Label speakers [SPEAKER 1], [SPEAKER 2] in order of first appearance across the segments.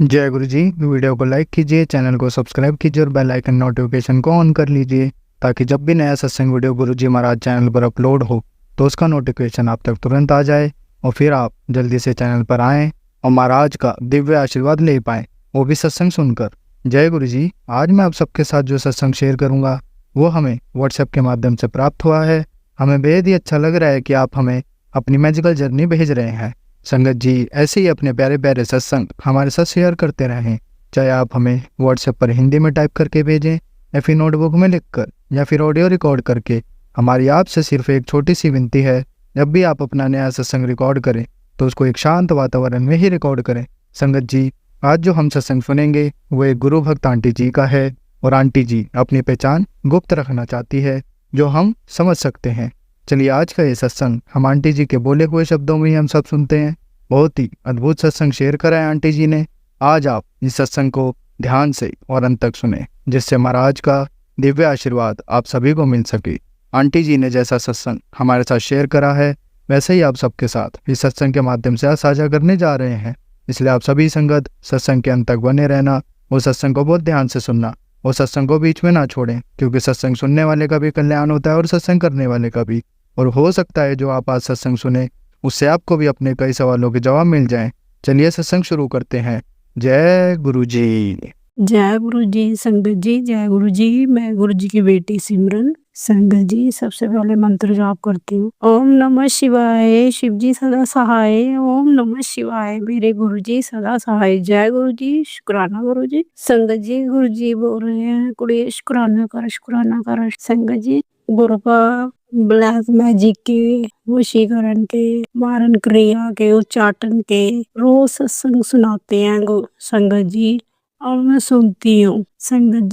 [SPEAKER 1] जय गुरु जी। वीडियो को लाइक कीजिए, चैनल को सब्सक्राइब कीजिए और बेल आइकन नोटिफिकेशन को ऑन कर लीजिए ताकि जब भी नया सत्संग वीडियो गुरु जी महाराज चैनल पर अपलोड हो तो उसका नोटिफिकेशन आप तक तुरंत आ जाए और फिर आप जल्दी से चैनल पर आएँ और महाराज का दिव्य आशीर्वाद ले पाएँ, वो भी सत्संग सुनकर। जय गुरु जी। आज मैं आप सबके साथ जो सत्संग शेयर करूँगा वो हमें व्हाट्सएप के माध्यम से प्राप्त हुआ है। हमें बेहद ही अच्छा लग रहा है कि आप हमें अपनी मैजिकल जर्नी भेज रहे हैं। संगत जी ऐसे ही अपने प्यारे प्यारे सत्संग हमारे साथ शेयर करते रहें, चाहे आप हमें व्हाट्सएप पर हिंदी में टाइप करके भेजें या फिर नोटबुक में लिखकर या फिर ऑडियो रिकॉर्ड करके। हमारी आपसे सिर्फ एक छोटी सी विनती है, जब भी आप अपना नया सत्संग रिकॉर्ड करें तो उसको एक शांत वातावरण में ही रिकॉर्ड करें। संगत जी आज जो हम सत्संग सुनेंगे वो एक गुरु भक्त आंटी जी का है और आंटी जी अपनी पहचान गुप्त रखना चाहती है जो हम समझ सकते हैं। चलिए आज का ये सत्संग हम आंटी जी के बोले हुए शब्दों में ही हम सब सुनते हैं। बहुत ही अद्भुत सत्संग शेयर करा है आंटी जी ने। आज आप इस सत्संग को ध्यान से और अंत तक सुने जिससे महाराज का दिव्य आशीर्वाद आप सभी को मिल सके। आंटी जी ने जैसा सत्संग हमारे साथ शेयर करा है वैसे ही आप सबके साथ इस सत्संग के माध्यम से साझा करने जा रहे हैं। इसलिए आप सभी संगत सत्संग के अंत तक बने रहना, वो सत्संग को बहुत ध्यान से सुनना, वो सत्संग को बीच में ना छोड़ें, क्योंकि सत्संग सुनने वाले का भी कल्याण होता है और सत्संग करने वाले का भी। और हो सकता है जो आप आज सत्संग सुने उससे आपको भी अपने कई सवालों के जवाब मिल जाएं। चलिए सत्संग शुरू करते हैं। जय गुरु जी।
[SPEAKER 2] जय गुरु जी। संगत जी जय गुरु जी। मैं गुरु जी की बेटी सिमरन। संगत जी सबसे पहले मंत्र जाप करती हूँ। ओम नमः शिवाय। शिव जी सदा सहाय। ओम नमः शिवाय। मेरे गुरु जी सदा सहाय। जय गुरु जी। शुक्राना गुरु जी। संगत जी गुरु जी बोल रहे हैं कुड़िए शुक्राना कर, शुक्राना कर। संगत जी गुरु का ब्लैक मैजिक के, वशीकरण के, मारन क्रिया के, उच्चाटन के रोज सत्संग सुनाते हैं संगत जी और मैं सुनती हूँ। संगत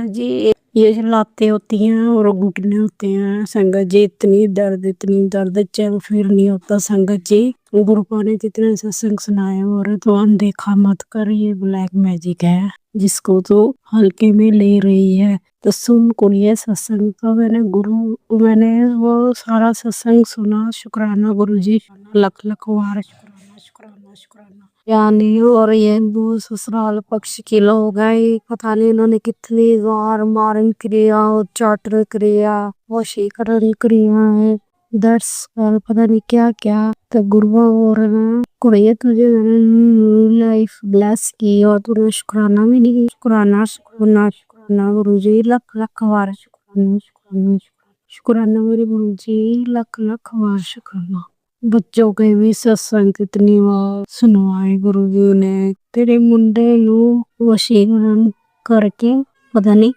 [SPEAKER 2] जी ये जो लातें होती हैं और घुटने होते हैं संगत जी, इतनी दर्द चल फिर नहीं होता। संगत जी गुरुपा ने जितने सत्संग सुनाए और तो अनदेखा मत कर, ये ब्लैक मैजिक है जिसको तो हल्के में ले रही है तो सुन को ये सत्संग का मैंने वो सारा सत्संग सुना। शुक्राना गुरु जी, लख लख वार शुक्राना शुक्राना शुक्राना। यानी और ये दो ससुराल पक्ष के लोग हैं, पता नहीं इन्होंने कितनी बार मारन क्रिया, उच्चाटन क्रिया, वशीकरण क्रिया है, दर्शन पता नहीं क्या क्या। तो गुरुआ और कुड़िया तुझे लाइफ ब्लेस की और तूने शुक्राना भी नहीं। शुक्राना शुक्राना शुक्राना गुरु जी, लख लख बार शुक्राना शुक्राना शुक्राना मेरे गुरु जी, लख लख बार शुक्राना। बच्चों के भी सत्संग कितनी बार सुनवाए गुरु जी ने। तेरे मुंडे नु वशीकरण करके, पता नहीं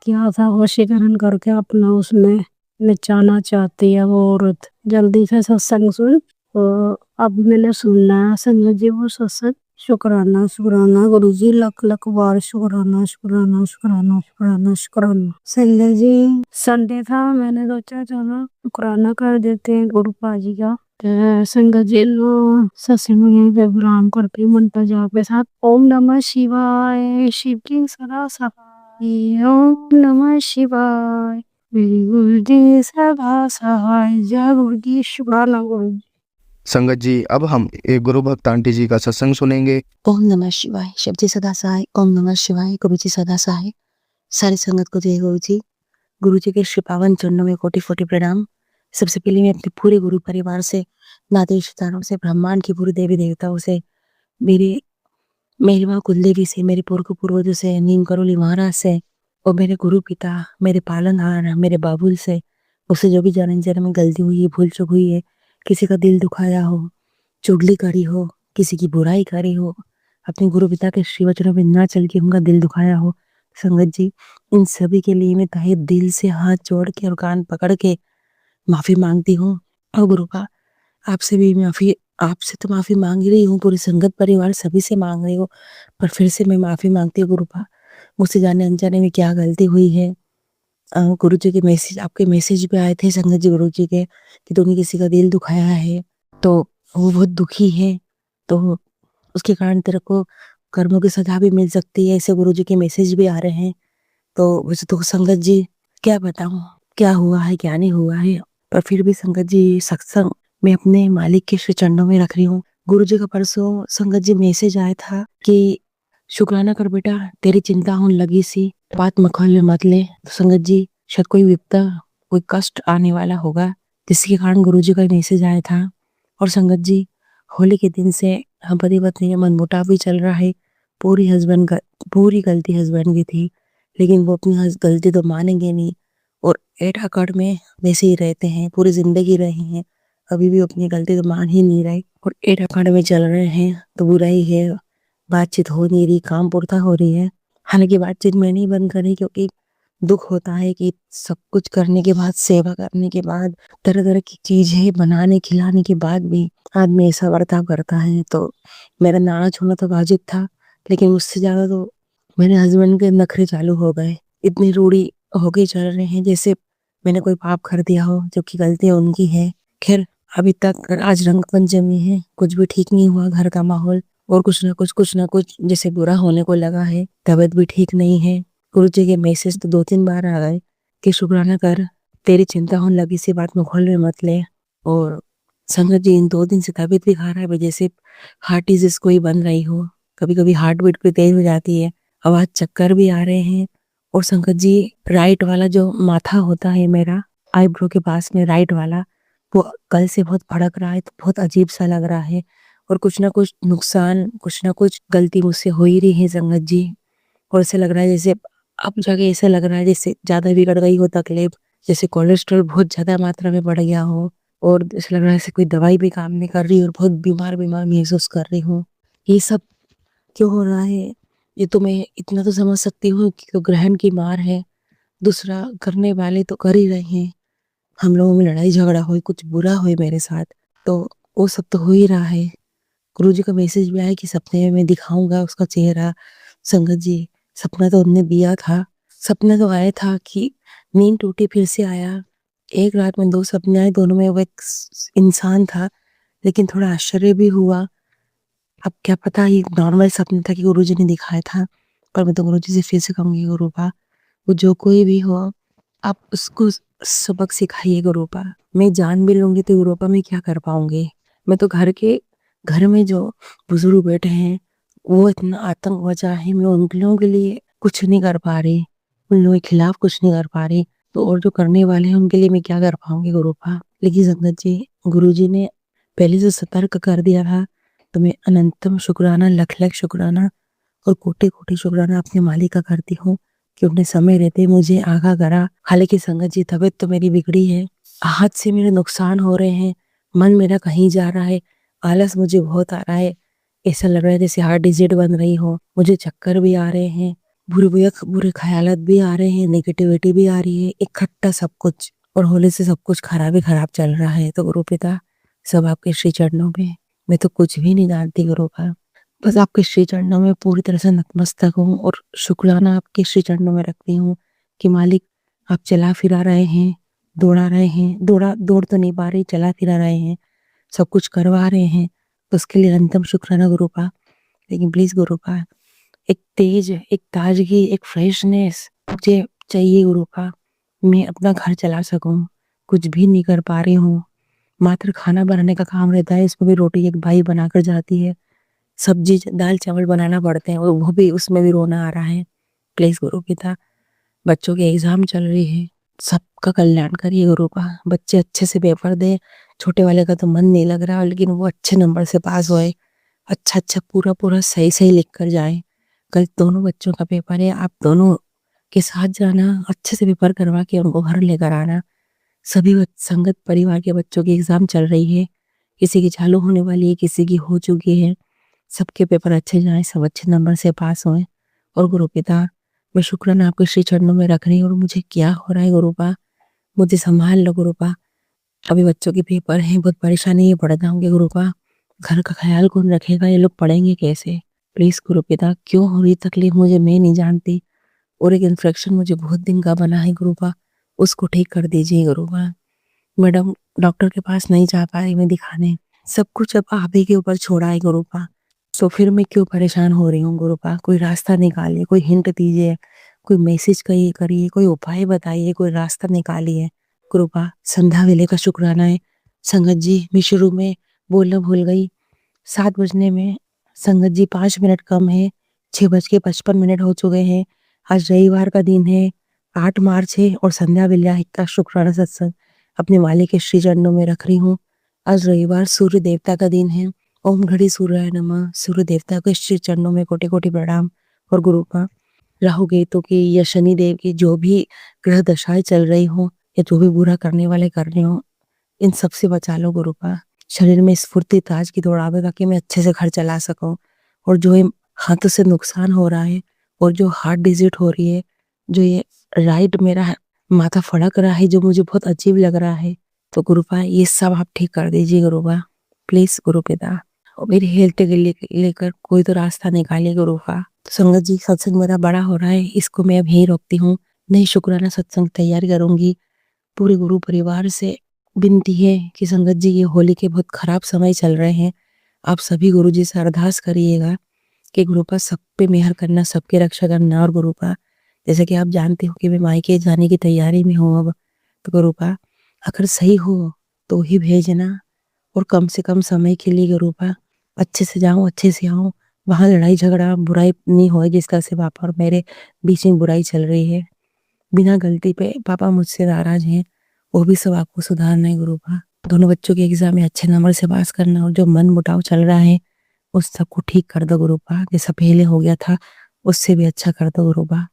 [SPEAKER 2] क्या था, वशीकरण करके अपना उसमें नचाना चाहती है वो औरत। जल्दी से सत्संग सुन। तो अब मैंने सुनना है संगत जी वो सत्संग। शुक्राना शुक्राना गुरु जी, लख लख बार शुक्राना शुक्राना शुक्राना शुक्राना शुक्राना। संगत जी संडे था, मैंने सोचा चलो शुक्राना कर देते हैं गुरु पाजी का। संगत जी सत्संग में विराम करती हूँ मंत्र जाप के साथ। ओम नमः शिवाय। शिव की सदा सहाय। ओम नमः शिवाय। मेरी गुरु जी सदा सहाय। जय गुरु जी। शुक्राना गुरु जी।
[SPEAKER 1] संगत जी अब हम एक गुरु भक्त आंटी जी का सत्संग सुनेंगे।
[SPEAKER 3] ओम नमः शिवाय। शिव जी सदा सहाय। ओम नमः शिवाय। गुरु जी सदा सहाय। सारी संगत को जय गुरु जी। गुरु जी के श्री पावन चरणों में कोटि कोटि प्रणाम। सबसे पहले मैं अपने पूरे गुरु परिवार से, नाते रिश्तेदारों से, ब्रह्मांड की पूरी देवी देवताओं से, मेरी माँ कुलदेवी से, मेरे पूर्वजों से, नीम करोली महाराज से और मेरे गुरु पिता, मेरे पालनहार, मेरे बाबुल से, उससे जो भी जाने में गलती हुई है, भूल चूक हुई है, किसी का दिल दुखाया हो, चुगली करी हो, किसी की बुराई करी हो, अपने गुरु पिता के श्री वचनों में ना चल के उनका दिल दुखाया हो, संगत जी इन सभी के लिए मैं तहे दिल से हाथ जोड़ के और कान पकड़ के माफी मांगती हूँ। और गुरुपा आपसे भी माफी, आपसे तो माफी मांग ही रही हूँ, पूरी संगत परिवार सभी से मांग रही हूँ, पर फिर से मैं माफी मांगती हूँ गुरुपा, मुझसे जाने अनजाने में क्या गलती हुई है। गुरु जी के मैसेज, आपके मैसेज भी आए थे संगत जी गुरु जी के कि तुमने किसी का दिल दुखाया है तो वो बहुत दुखी है, तो उसके कारण तेरे को कर्मों की सजा भी मिल सकती है, ऐसे गुरु जी के मैसेज भी आ रहे हैं। तो मुझे तो संगत जी क्या बताऊं क्या हुआ है क्या नहीं हुआ है, पर फिर भी संगत जी सत्संग मैं अपने मालिक के श्री चरणों में रख रही हूँ। गुरुजी का परसों संगत जी मैसेज आया था कि शुक्राना कर बेटा, तेरी चिंता होने लगी सी, बात मखौल में मत ले। तो संगत जी शायद कोई विपदा, कोई कष्ट आने वाला होगा, जिसके कारण गुरुजी का मैसेज आया था। और संगत जी होली के दिन से हम पति पत्नी में मनमुटाव भी चल रहा है। पूरी गलती हस्बैंड की थी, लेकिन वो अपनी गलती तो मानेंगे नहीं और एट अकड़ में वैसे ही रहते हैं, पूरी जिंदगी रहे हैं, अभी भी अपनी गलती तो मान ही नहीं रहे और एट अकड़ में चल रहे हैं। तो बुरा ही है, बातचीत हो नहीं रही, काम पूर्ता हो रही है। हालांकि बातचीत मैं नहीं बंद करी, क्योंकि दुख होता है कि सब कुछ करने के बाद, सेवा करने के बाद, तरह तरह की चीजें बनाने खिलाने के बाद भी आदमी ऐसा बर्ताव करता है। तो मेरा नाराज होना तो वाजिब था, लेकिन उससे ज्यादा तो मेरे हस्बैंड के नखरे चालू हो गए। इतनी रूढ़ी होके चल रहे हैं जैसे मैंने कोई पाप कर दिया हो, जबकि गलती उनकी है। खैर, अभी तक आज रंग पंचमी है, कुछ भी ठीक नहीं हुआ घर का माहौल, और कुछ ना कुछ जैसे बुरा होने को लगा है। तबीयत भी ठीक नहीं है। गुरु जी के मैसेज तो 2-3 बार आ गए कि शुक्राना कर, तेरी चिंता होने लगी सी, बात मुखौल में मत ले। और संगत जी इन 2 दिन से तबीयत भी खराब है, जैसे हार्ट डिजीज कोई बन रही हो। कभी कभी हार्ट बीट भी तेज हो जाती है, आवाज, चक्कर भी आ रहे हैं। और संगत जी राइट वाला जो माथा होता है मेरा, आईब्रो के पास में राइट वाला, वो कल से बहुत भड़क रहा है, तो बहुत अजीब सा लग रहा है। और कुछ ना कुछ नुकसान, कुछ ना कुछ गलती मुझसे हो ही रही है संगत जी। और ऐसे लग रहा है जैसे अब जाके ऐसा लग रहा है जैसे ज्यादा बिगड़ गई हो तकलीफ, जैसे कोलेस्ट्रॉल बहुत ज्यादा मात्रा में बढ़ गया हो, और ऐसा लग रहा है जैसे कोई दवाई भी काम नहीं कर रही और बहुत बीमार बीमार महसूस कर रही हूँ। ये सब क्यों हो रहा है? ये तो मैं इतना तो समझ सकती हूँ कि तो ग्रहण की मार है, दूसरा करने वाले तो कर ही रहे हैं। हम लोगों में लड़ाई झगड़ा हो, कुछ बुरा हो मेरे साथ, तो वो सब तो हो ही रहा है। गुरुजी का मैसेज भी आया कि सपने में मैं दिखाऊंगा उसका चेहरा। संगत जी सपना तो उनने दिया था, सपना तो आया था कि नींद टूटी फिर से आया। एक रात में 2 सपने आए, दोनों में वो एक इंसान था, लेकिन थोड़ा आश्चर्य भी हुआ। अब क्या पता ये नॉर्मल सपना था कि गुरुजी ने दिखाया था, पर मैं तो गुरुजी से फिर से कहूंगी, गुरुपा वो जो कोई भी हो, आप उसको सबक सिखाइए गुरुपा। मैं जान भी लूंगी तो गुरुपा मैं क्या कर पाऊंगी? मैं तो घर में जो बुजुर्ग बैठे हैं, वो इतना आतंक मचा है, मैं उन लोगों के लिए कुछ नहीं कर पा रही, उन लोगों के खिलाफ कुछ नहीं कर पा रही, तो और जो करने वाले हैं उनके लिए मैं क्या कर पाऊंगी गुरुपा? लेकिन संगत जी गुरुजी ने पहले से सतर्क कर दिया था, तो मैं अनंतम शुक्राना, लख लख शुक्राना और कोटि कोटि शुक्राना अपने मालिक का करती हूँ कि उन्हें समय रहते मुझे आगाह करा। हालांकि संगत जी तबीयत तो मेरी बिगड़ी है, हाथ से मेरे नुकसान हो रहे हैं, मन मेरा कहीं जा रहा है, आलस मुझे बहुत आ रहा है, ऐसा लग रहा है जैसे हार्ट डिजीज बन रही हो, मुझे चक्कर भी आ रहे हैं, बुरे ख्यालात भी आ रहे हैं, नेगेटिविटी भी आ रही है, इकट्ठा सब कुछ। और होली से सब कुछ खराब ही खराब चल रहा है। तो गुरु पिता सब आपके श्री चरणों में, मैं तो कुछ भी नहीं जानती गुरुपा, बस आपके श्री चरणों में पूरी तरह से नतमस्तक हूँ और शुक्राना आपके श्री चरणों में रखती हूँ कि मालिक आप चला फिरा रहे हैं, दौड़ा रहे हैं, दौड़ तो नहीं पा रही, चला फिरा रहे हैं, सब कुछ करवा रहे हैं, तो उसके लिए अंतम शुक्राना गुरुपा। लेकिन प्लीज गुरुपा एक तेज, एक ताजगी, एक फ्रेशनेस मुझे चाहिए गुरुपा। मैं अपना घर चला सकूं, कुछ भी नहीं कर पा रही हूँ। मात्र खाना बनाने का काम रहता है, इसमें भी रोटी एक भाई बनाकर जाती है, सब्जी दाल चावल बनाना पड़ते हैं, वो भी उसमें भी रोना आ रहा है। प्लीज गुरु पिता, बच्चों के एग्जाम चल रही है, सबका कल्याण करिए गुरुपा, बच्चे अच्छे से पेपर दे। छोटे वाले का तो मन नहीं लग रहा, लेकिन वो अच्छे नंबर से पास होए, अच्छा अच्छा पूरा पूरा सही सही लिख कर जाए। कल दोनों बच्चों का पेपर है, आप दोनों के साथ जाना, अच्छे से पेपर करवा के उनको घर लेकर आना। सभी संगत परिवार के बच्चों की एग्जाम चल रही है, किसी की चालू होने वाली है, किसी की हो चुकी है, सबके पेपर अच्छे जाएं, सब अच्छे नंबर से पास हों। और गुरु पिता मैं शुक्राना आपके श्री चरणों में रख रही हूँ, और मुझे क्या हो रहा है गुरुपा, मुझे संभाल लो गुरुपा। अभी बच्चों के पेपर हैं, बहुत परेशानी है, पढ़ जाऊंगे गुरुपा, घर का ख्याल कौन रखेगा, ये लोग पढ़ेंगे कैसे? प्लीज गुरु पिता, क्यों हो रही तकलीफ मुझे, मैं नहीं जानती, और एक इन्फेक्शन मुझे बहुत दिन का बना है गुरुपा, उसको ठीक कर दीजिए गुरुपा। मैडम डॉक्टर के पास नहीं जा पा रही मैं दिखाने, सब कुछ अब आप ही के ऊपर छोड़ा है गुरुपा, तो फिर मैं क्यों परेशान हो रही हूँ गुरुपा? कोई रास्ता निकालिए, कोई हिंट दीजिए, कोई मैसेज करिए, कोई उपाय बताइए, कोई रास्ता निकालिए गुरुपा। संध्या वेले का शुक्राना है संगत जी, मैं शुरू में बोलना भूल गई, 7 बजने में संगत जी 5 मिनट कम है, 6:55 हो चुके हैं। आज रविवार का दिन है, 8 मार्च है और संध्या विल्या का शुक्राना सत्संग अपने मालिक के श्री चरणों में रख रही हूँ। आज रविवार सूर्य देवता का दिन है। ओम घड़ी सूर्याय नमः। सूर्य देवता के श्री चरणों में कोटि-कोटि प्रणाम। और गुरु का राहु केतु की या शनि देव की जो भी ग्रह दशाएं चल रही हो या जो भी बुरा करने वाले कर रहे हो, इन सब से बचा लो गुरु का। शरीर में स्फूर्ति ताज की दौड़ आवे ताकि मैं अच्छे से घर चला सकूं। और जो ये हाथों से नुकसान हो रहा है और जो हार्ट डिजीट हो रही है, जो ये राइट मेरा माथा फड़क रहा है जो मुझे बहुत अजीब लग रहा है, तो गुरुपा ये सब आप ठीक कर दीजिए गुरुपा, प्लीज गुरु पिता। और मेरी हेल्थ के लेकर कोई तो रास्ता निकालिए गुरुपा। तो संगत जी सत्संग मेरा बड़ा हो रहा है, इसको मैं अब यही रोकती हूँ। नहीं शुक्राना सत्संग तैयारी करूंगी। पूरे गुरु परिवार से विनती है कि संगत जी ये होली के बहुत खराब समय चल रहे हैं, आप सभी गुरु जी से अरदास करिएगा कि गुरुपा सब पे मेहर करना, सबके रक्षा करना। और गुरुपा जैसे कि आप जानते हो कि मैं मायके जाने की तैयारी में हूँ अब, तो गुरुपा अगर सही हो तो ही भेजना और कम से कम समय के लिए गुरुपा अच्छे से जाऊं, अच्छे से आऊं। वहां लड़ाई झगड़ा बुराई नहीं हो जिस तरह से पापा और मेरे बीच में बुराई चल रही है, बिना गलती पे पापा मुझसे नाराज हैं, वो भी सब आपको सुधारना है गुरुपा। दोनों बच्चों के एग्जाम में अच्छे नंबर से पास करना और जो मन मुटाव चल रहा है उस सबको ठीक कर दो गुरुपा। जैसा पहले हो गया था उससे भी अच्छा कर दो गुरुपा।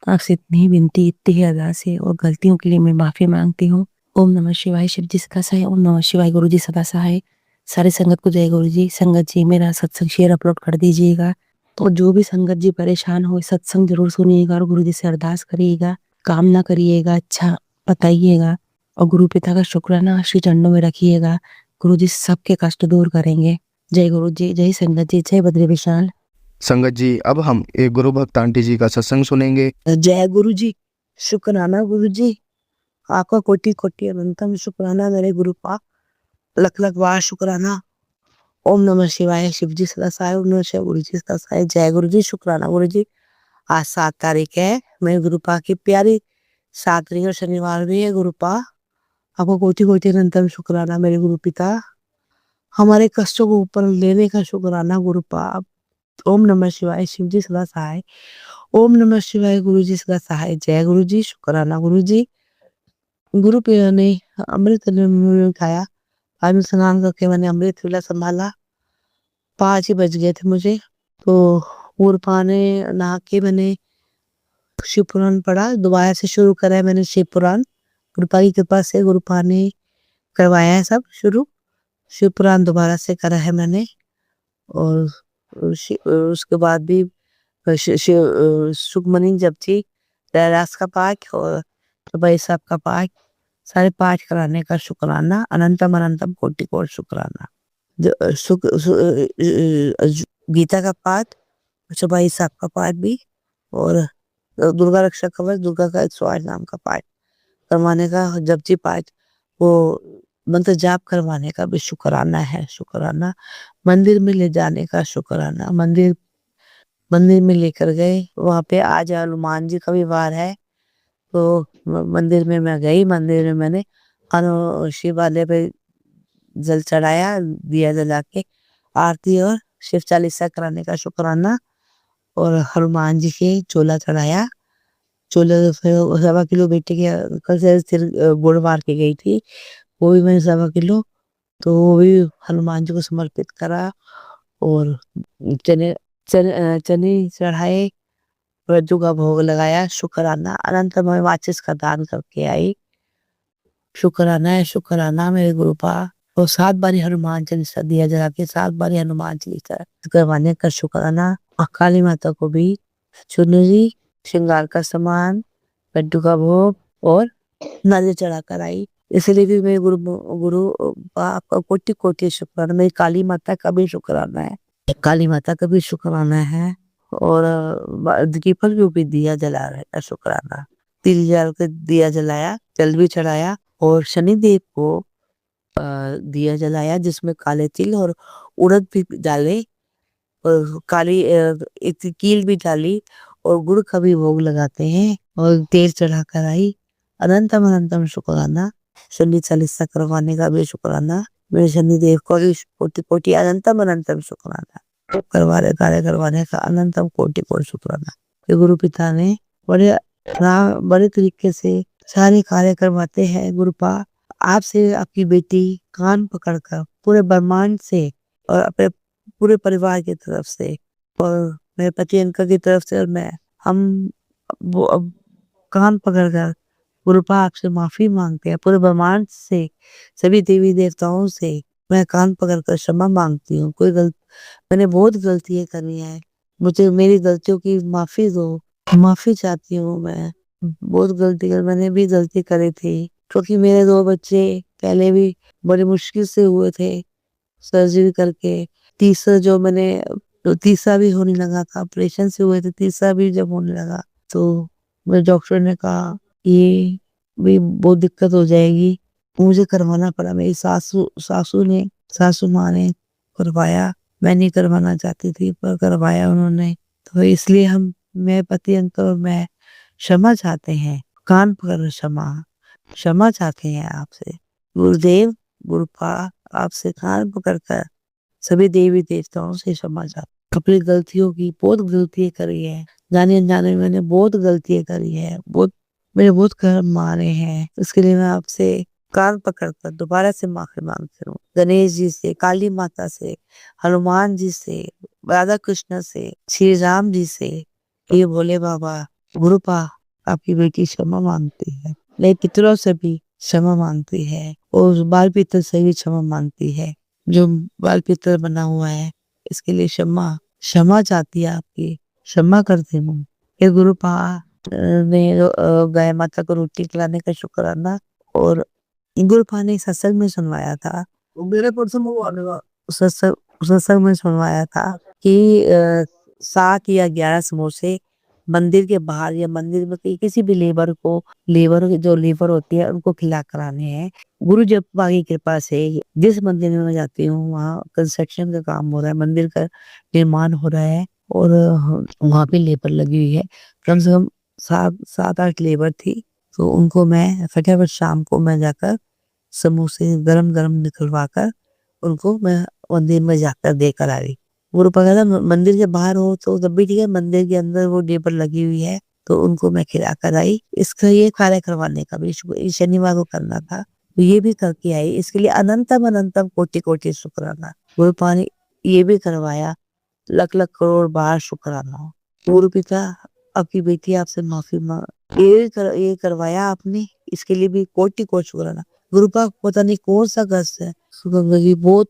[SPEAKER 3] आपसे इतनी ही विनती, इतनी ही अरदास है और गलतियों के लिए मैं माफी मांगती हूँ। ओम नमः शिवाय। शिव जी सदा सहाय। ओम नमः शिवाय। गुरु जी सदा सहाय। सारे संगत को जय गुरु जी। संगत जी मेरा सत्संग शेयर अपलोड कर दीजिएगा। तो जो भी संगत जी परेशान हो सत्संग जरूर सुनिएगा और गुरु जी से अरदास करिएगा, कामना करिएगा, अच्छा बताइएगा और गुरु पिता का शुक्राना श्री चरणों में रखिएगा। गुरु जी सबके कष्ट दूर करेंगे। जय गुरु जी, जय संगत जी, जय बद्री विशाल।
[SPEAKER 1] संगत जी अब हम एक गुरु भक्त आंटी जी का सत्संग सुनेंगे।
[SPEAKER 3] जय गुरु जी। शुक्राना गुरु जी, आपका कोटि कोटि अनंतम शुक्राना मेरे गुरु पा, लख लख बार शुक्राना। ओम नमः शिवाय। शिव जी सदा सहाय। ओम नमः शिवाय। गुरु जी सदा सहाय। जय गुरु जी। शुक्राना गुरु जी। आज 7 तारीख है, मेरे गुरु पा की प्यारी 7 तारीख और शनिवार भी है गुरु पा। आपको कोटि कोटि अनंतम शुक्राना मेरे गुरु पिता, हमारे कष्टों को ऊपर लेने का शुक्राना गुरु पा। ओम नमः शिवाय। शिव जी सदा सहाय। ओम नमः शिवाय। गुरु जी सदा सहाय। जय गुरु जी। शुक्राना गुरु जी। गुरु पिता ने अमृत में खाया, आज मैं स्नान करके मैंने अमृत वेला संभाला। 5 ही बज गए थे मुझे, तो गुरुपा ने नहा के मैंने शिव पुराण पढ़ा, दोबारा से शुरू करा है मैंने शिव पुराण। गुरुपा की कृपा से गुरुपा ने करवाया है सब शुरू, शिव पुराण दोबारा से करा है मैंने। और उसके बाद भी सुखमनी जपजी, रैदास का पाठ और सुबह साहब का पाठ, सारे पाठ कराने का शुक्राना, अनंतम अनंतम कोटि कोटि शुक्राना। गीता का पाठ, सुबह साहब का पाठ भी और दुर्गा रक्षा कवच, दुर्गा का 108 नाम का पाठ करवाने का, जपजी पाठ वो मंत्र जाप करवाने का भी शुक्राना है। शुक्राना मंदिर में ले जाने का शुक्राना, मंदिर में लेकर गए, वहां पे आज हनुमान जी का भी वार है, तो मंदिर में मैं गई। मंदिर में मैंने शिव वाले पे जल चढ़ाया, दिया जला के आरती और शिव चालीसा कराने का शुक्राना और हनुमान जी के चोला चढ़ाया। चोला 1.25 किलो बेटे के कल से सिर गुड़ मार के गई थी, वो भी मैंने 1.25 किलो, तो वो भी हनुमान जी को समर्पित करा। और चने चने चने चढ़ाए, रज्जू का भोग लगाया। शुक्राना अनंत मैं माचिस का दान करके आई। शुक्राना है, शुक्राना मेरे गुरुपा। और 7 बारी हनुमान चालीसा दिया जला के 7 बारी हनुमान चालीसा करवाने का शुक्राना। और काली माता को भी चुनरी, श्रृंगार का सामान, लड्डू का भोग और नारियल चढ़ा कर आई। इसलिए भी मेरे गुरु आपका कोटि कोटि शुक्राना। मेरी काली माता का भी शुक्राना है, काली माता का भी शुक्राना है। और दीपक को भी दिया जला रहा है, शुक्राना। 3000 का दिया जलाया, जल भी चढ़ाया और शनिदेव को दिया जलाया जिसमें काले तिल और उड़द भी डाले और काली एक कील भी डाली और गुड़ का भी भोग लगाते हैं और तेल चढ़ा कर आई। अनंतम अनंतम शुक्राना। शनि चालीसा करवाने का भी शुक्राना। मेरे शनिदेव को भी कोटि कोटि अनंतम अनंतम शुक्राना। करवाने कार्य करवाने का अनंतम कोटि कोटि शुक्राना। ये गुरु पिता ने बड़े तरीके से सारे कार्य करवाते हैं। गुरुपा आपसे आपकी बेटी कान पकड़कर पूरे ब्रह्मांड से और अपने पूरे परिवार की तरफ से और मेरे पति अंकल की तरफ से और मैं हम वो अब कान पकड़कर गुरुपा आपसे माफी मांगते हैं। पूरे ब्रह्मांड से सभी देवी देवताओं से मैं कान पकड़कर क्षमा मांगती हूँ। मैंने बहुत गलतियां करी हैं, मुझे मेरी गलतियों की माफी दो। माफी चाहती हूँ मैं, बहुत मैंने भी गलती करी थी क्योंकि मेरे 2 बच्चे पहले भी बड़ी मुश्किल से हुए थे सर्जरी करके। तीसरा भी होने लगा था, ऑपरेशन से हुए थे, तीसरा भी जब होने लगा तो मेरे डॉक्टर ने कहा ये भी बहुत दिक्कत हो जाएगी, मुझे करवाना पड़ा। मेरी सासू माँ ने करवाया, मैं नहीं करवाना चाहती थी पर करवाया उन्होंने। तो इसलिए मैं पति अंकल और मैं क्षमा चाहते हैं, कान पकड़ क्षमा चाहते हैं आपसे। गुरुदेव गुरुपा आपसे कान पकड़कर सभी देवी देवताओं से क्षमा चाहते। अपनी गलतियों की बहुत गलतियां करी है, जाने अनजाने में मैंने बहुत गलतियां करी है, मेरे बहुत कर्म मारे हैं। इसके लिए मैं आपसे कान पकड़कर दोबारा से माफी मांगती हूँ। गणेश जी से, काली माता से, हनुमान जी से, राधा कृष्ण से, श्री राम जी से, ये भोले बाबा गुरुपा आपकी बेटी क्षमा मांगती है। मेरे पितरों से भी क्षमा मांगती है और बाल पितर से भी क्षमा मांगती है। जो बाल पितर बना हुआ है इसके लिए क्षमा चाहती है आपकी, क्षमा करती हूँ। ये गुरुपा ने गाय माता को रोटी खिलाने का शुक्राना और गुरुपा ने सत्संग में सुनवाया था, मेरे सत्संग में सुनवाया था कि 7 या 11 समोसे मंदिर के बाहर या मंदिर में किसी भी लेबर होती है उनको खिला कराने हैं। गुरु जप्पा की कृपा से जिस मंदिर में मैं जाती हूँ वहाँ कंस्ट्रक्शन का काम हो रहा है, मंदिर का निर्माण हो रहा है और वहाँ पे लेबर लगी हुई है। कम से कम 7-8 लेबर थी, तो उनको मैं फटाफट शाम को मैं जाकर समोसे गरम-गरम निकलवा कर उनको मैं मंदिर में जाकर देकर आ रही। गुरु कहता मंदिर के बाहर हो तो तब भी ठीक है, मंदिर के अंदर वो लेबर लगी हुई है तो उनको मैं खिला कर आई। इसका ये कार्य करवाने का भी शनिवार को करना था, तो ये भी करके आई। इसके लिए अनंतम अनंतम कोटि कोटि शुक्राना। गुरुपा ने ये भी करवाया, लख लख करोड़ बार शुक्राना। गुरु पिता आपकी बेटी आपसे माफी मांग ये करवाया आपने, इसके लिए भी कोटि कोटि शुक्राना। गुरुपा पता नहीं कौन सा कष्ट है, बहुत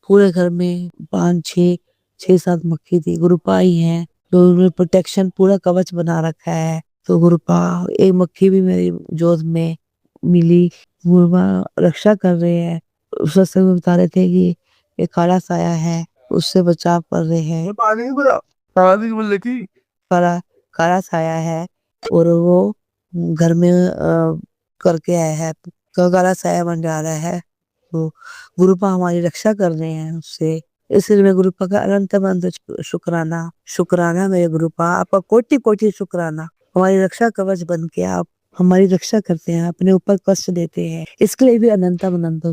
[SPEAKER 3] पूरे घर में 5-6-7 मक्खी थी। गुरुपा ही है तो उन्होंने प्रोटेक्शन पूरा कवच बना रखा है। तो गुरुपा एक मक्खी भी मेरी जोत में मिली, गुरुपा रक्षा कर रहे हैं। सत्संग में बता रहे थे कि एक काला साया है, उससे बचाव कर रहे हैं। काला काला साया है और वो घर में करके आया है, काला साया बन जा रहा है, तो गुरुपा हमारी रक्षा कर रहे हैं उससे। इसलिए मैं गुरुपा का अनंत शुक्राना मेरे गुरुपा, आपका कोटि कोटि शुक्राना। हमारी रक्षा कवच बन के आप हमारी रक्षा करते हैं, अपने ऊपर कष्ट देते हैं, इसके लिए भी अनंत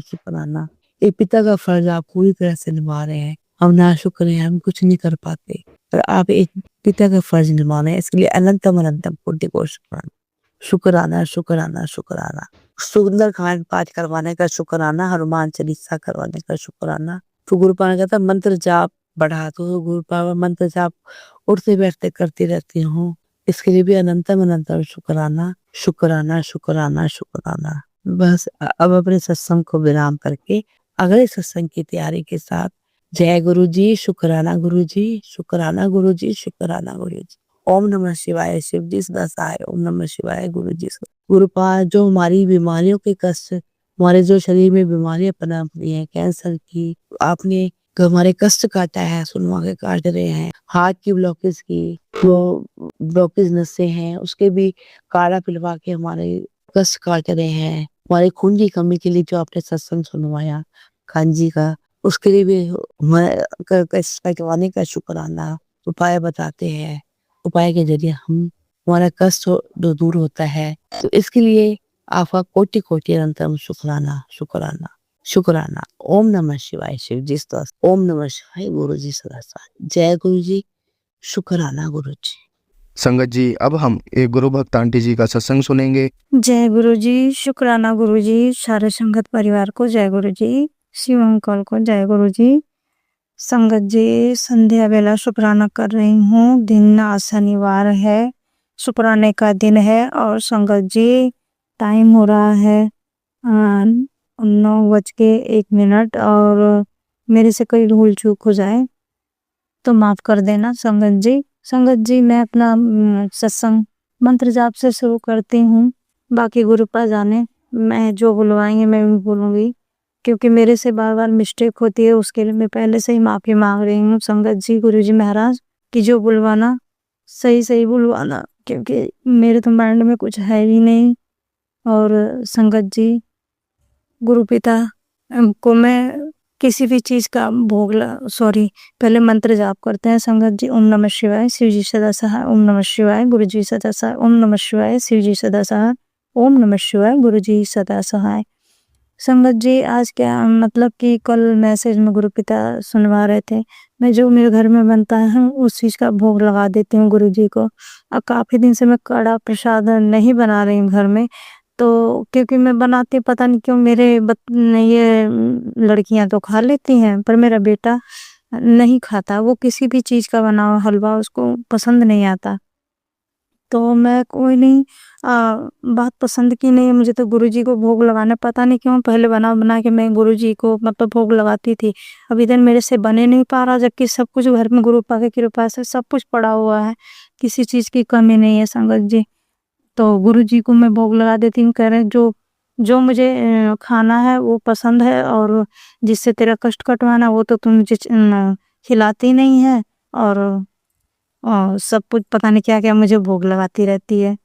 [SPEAKER 3] शुक्राना। ये पिता का फर्ज आप पूरी तरह से निभा रहे हैं। हम ना शुक्र हैं, हम कुछ नहीं कर पाते, पर आप एक पिता का फर्ज निभा रहे हैं, इसके लिए अनंतम कोटि कोटि शुक्राना। शुक्राना। सुंदर कांड पाठ करवाने का शुक्राना, हनुमान चालीसा करवाने का शुक्राना। तो गुरुपा ने कहता मंत्र जाप बढ़ा, तो गुरुपा मंत्र जाप उठते बैठते करती रहती हूँ, इसके लिए भी अनंतम शुक्राना। बस अब अपने सत्संग को विराम करके अगले सत्संग की तैयारी के साथ जय गुरु जी, शुक्राना गुरु जी, शुक्राना गुरु जी, शुक्राना गुरु जी। ओम नमः शिवाय, शिव जी सदा सहाय। ओम नमः शिवाय, गुरु जी। गुरुपा जो हमारी बीमारियों के कष्ट, हमारे जो शरीर में बीमारियां पनप रही हैं, कैंसर की, आपने हमारे कष्ट काटा है, सुनवा के काट रहे हैं। हार्ट की ब्लॉकेज की जो ब्लॉकेज नसें हैं उसके भी काढ़ा पिलवा के हमारे कष्ट काट रहे हैं। हमारे खून की कमी के लिए जो आपने सत्संग सुनवाया कांजी का, उसके लिए भी कष्ट कटवाने का शुक्राना। उपाय बताते हैं, उपाय के जरिए हमारा कष्ट दूर होता है, तो इसके लिए आपका कोटि कोटि अनंतम शुक्राना। शुक्राना। ओम नमः शिवाय शिव जी सदा। ओम नमः शिवाय गुरु जी सदा सहाय। जय गुरु जी। शुक्राना गुरु जी।
[SPEAKER 1] संगत जी, अब हम एक गुरु भक्त आंटी जी का सत्संग सुनेंगे।
[SPEAKER 2] जय गुरु जी, शुक्राना गुरु जी, सारे संगत परिवार को जय गुरु जी, शिव अंकल को जय गुरु जी। संगत जी, संध्या बेला शुक्राना कर रही हूँ। दिन आज शनिवार है, शुक्राने का दिन है और संगत जी टाइम हो रहा है 9:01 और मेरे से कोई भूल चूक हो जाए तो माफ कर देना संगत जी। संगत जी, मैं अपना सत्संग मंत्र जाप से शुरू करती हूँ। बाकी गुरु पर जाने, मैं जो बुलवाएंगे मैं भी बोलूँगी, क्योंकि मेरे से बार बार मिस्टेक होती है। उसके लिए मैं पहले से ही माफ़ी मांग रही हूँ संगत जी, गुरु जी महाराज, कि जो बुलवाना सही सही बुलवाना, क्योंकि मेरे तो माइंड में कुछ है भी नहीं। और संगत जी, गुरु पिता को मैं किसी भी चीज़ का पहले मंत्र जाप करते हैं संगत जी। ओम नमः शिवाय शिव जी सदा सहाय। ओम नमः शिवाय गुरु जी सदा सहाय। ओम नमः शिवाय शिव जी सदा सहाय। ओम नमः शिवाय गुरु जी सदा सहाय। संगत जी, आज क्या मतलब कि कल मैसेज में गुरु पिता सुनवा रहे थे, मैं जो मेरे घर में बनता है उस चीज़ का भोग लगा देती हूँ गुरु जी को। अब काफ़ी दिन से मैं कड़ा प्रसाद नहीं बना रही हूँ घर में, तो क्योंकि मैं बनाती पता नहीं क्यों मेरे ये लड़कियां तो खा लेती हैं, पर मेरा बेटा नहीं खाता। वो किसी भी चीज़ का बना हुआ हलवा उसको पसंद नहीं आता। तो मैं कोई नहीं बात पसंद की नहीं है मुझे, तो गुरुजी को भोग लगाना पता नहीं क्यों पहले बना के मैं गुरुजी को मतलब भोग लगाती थी। अब इधर मेरे से बने नहीं पा रहा, जबकि सब कुछ घर में गुरु पा के कृपा से सब कुछ पड़ा हुआ है, किसी चीज़ की कमी नहीं है संगत जी। तो गुरुजी को मैं भोग लगा देती हूँ, कह रहे हैं जो जो मुझे खाना है वो पसंद है, और जिससे तेरा कष्ट कटवाना वो तो तुम मुझे खिलाती नहीं है, और सब कुछ पता नहीं क्या क्या मुझे भोग लगाती रहती है।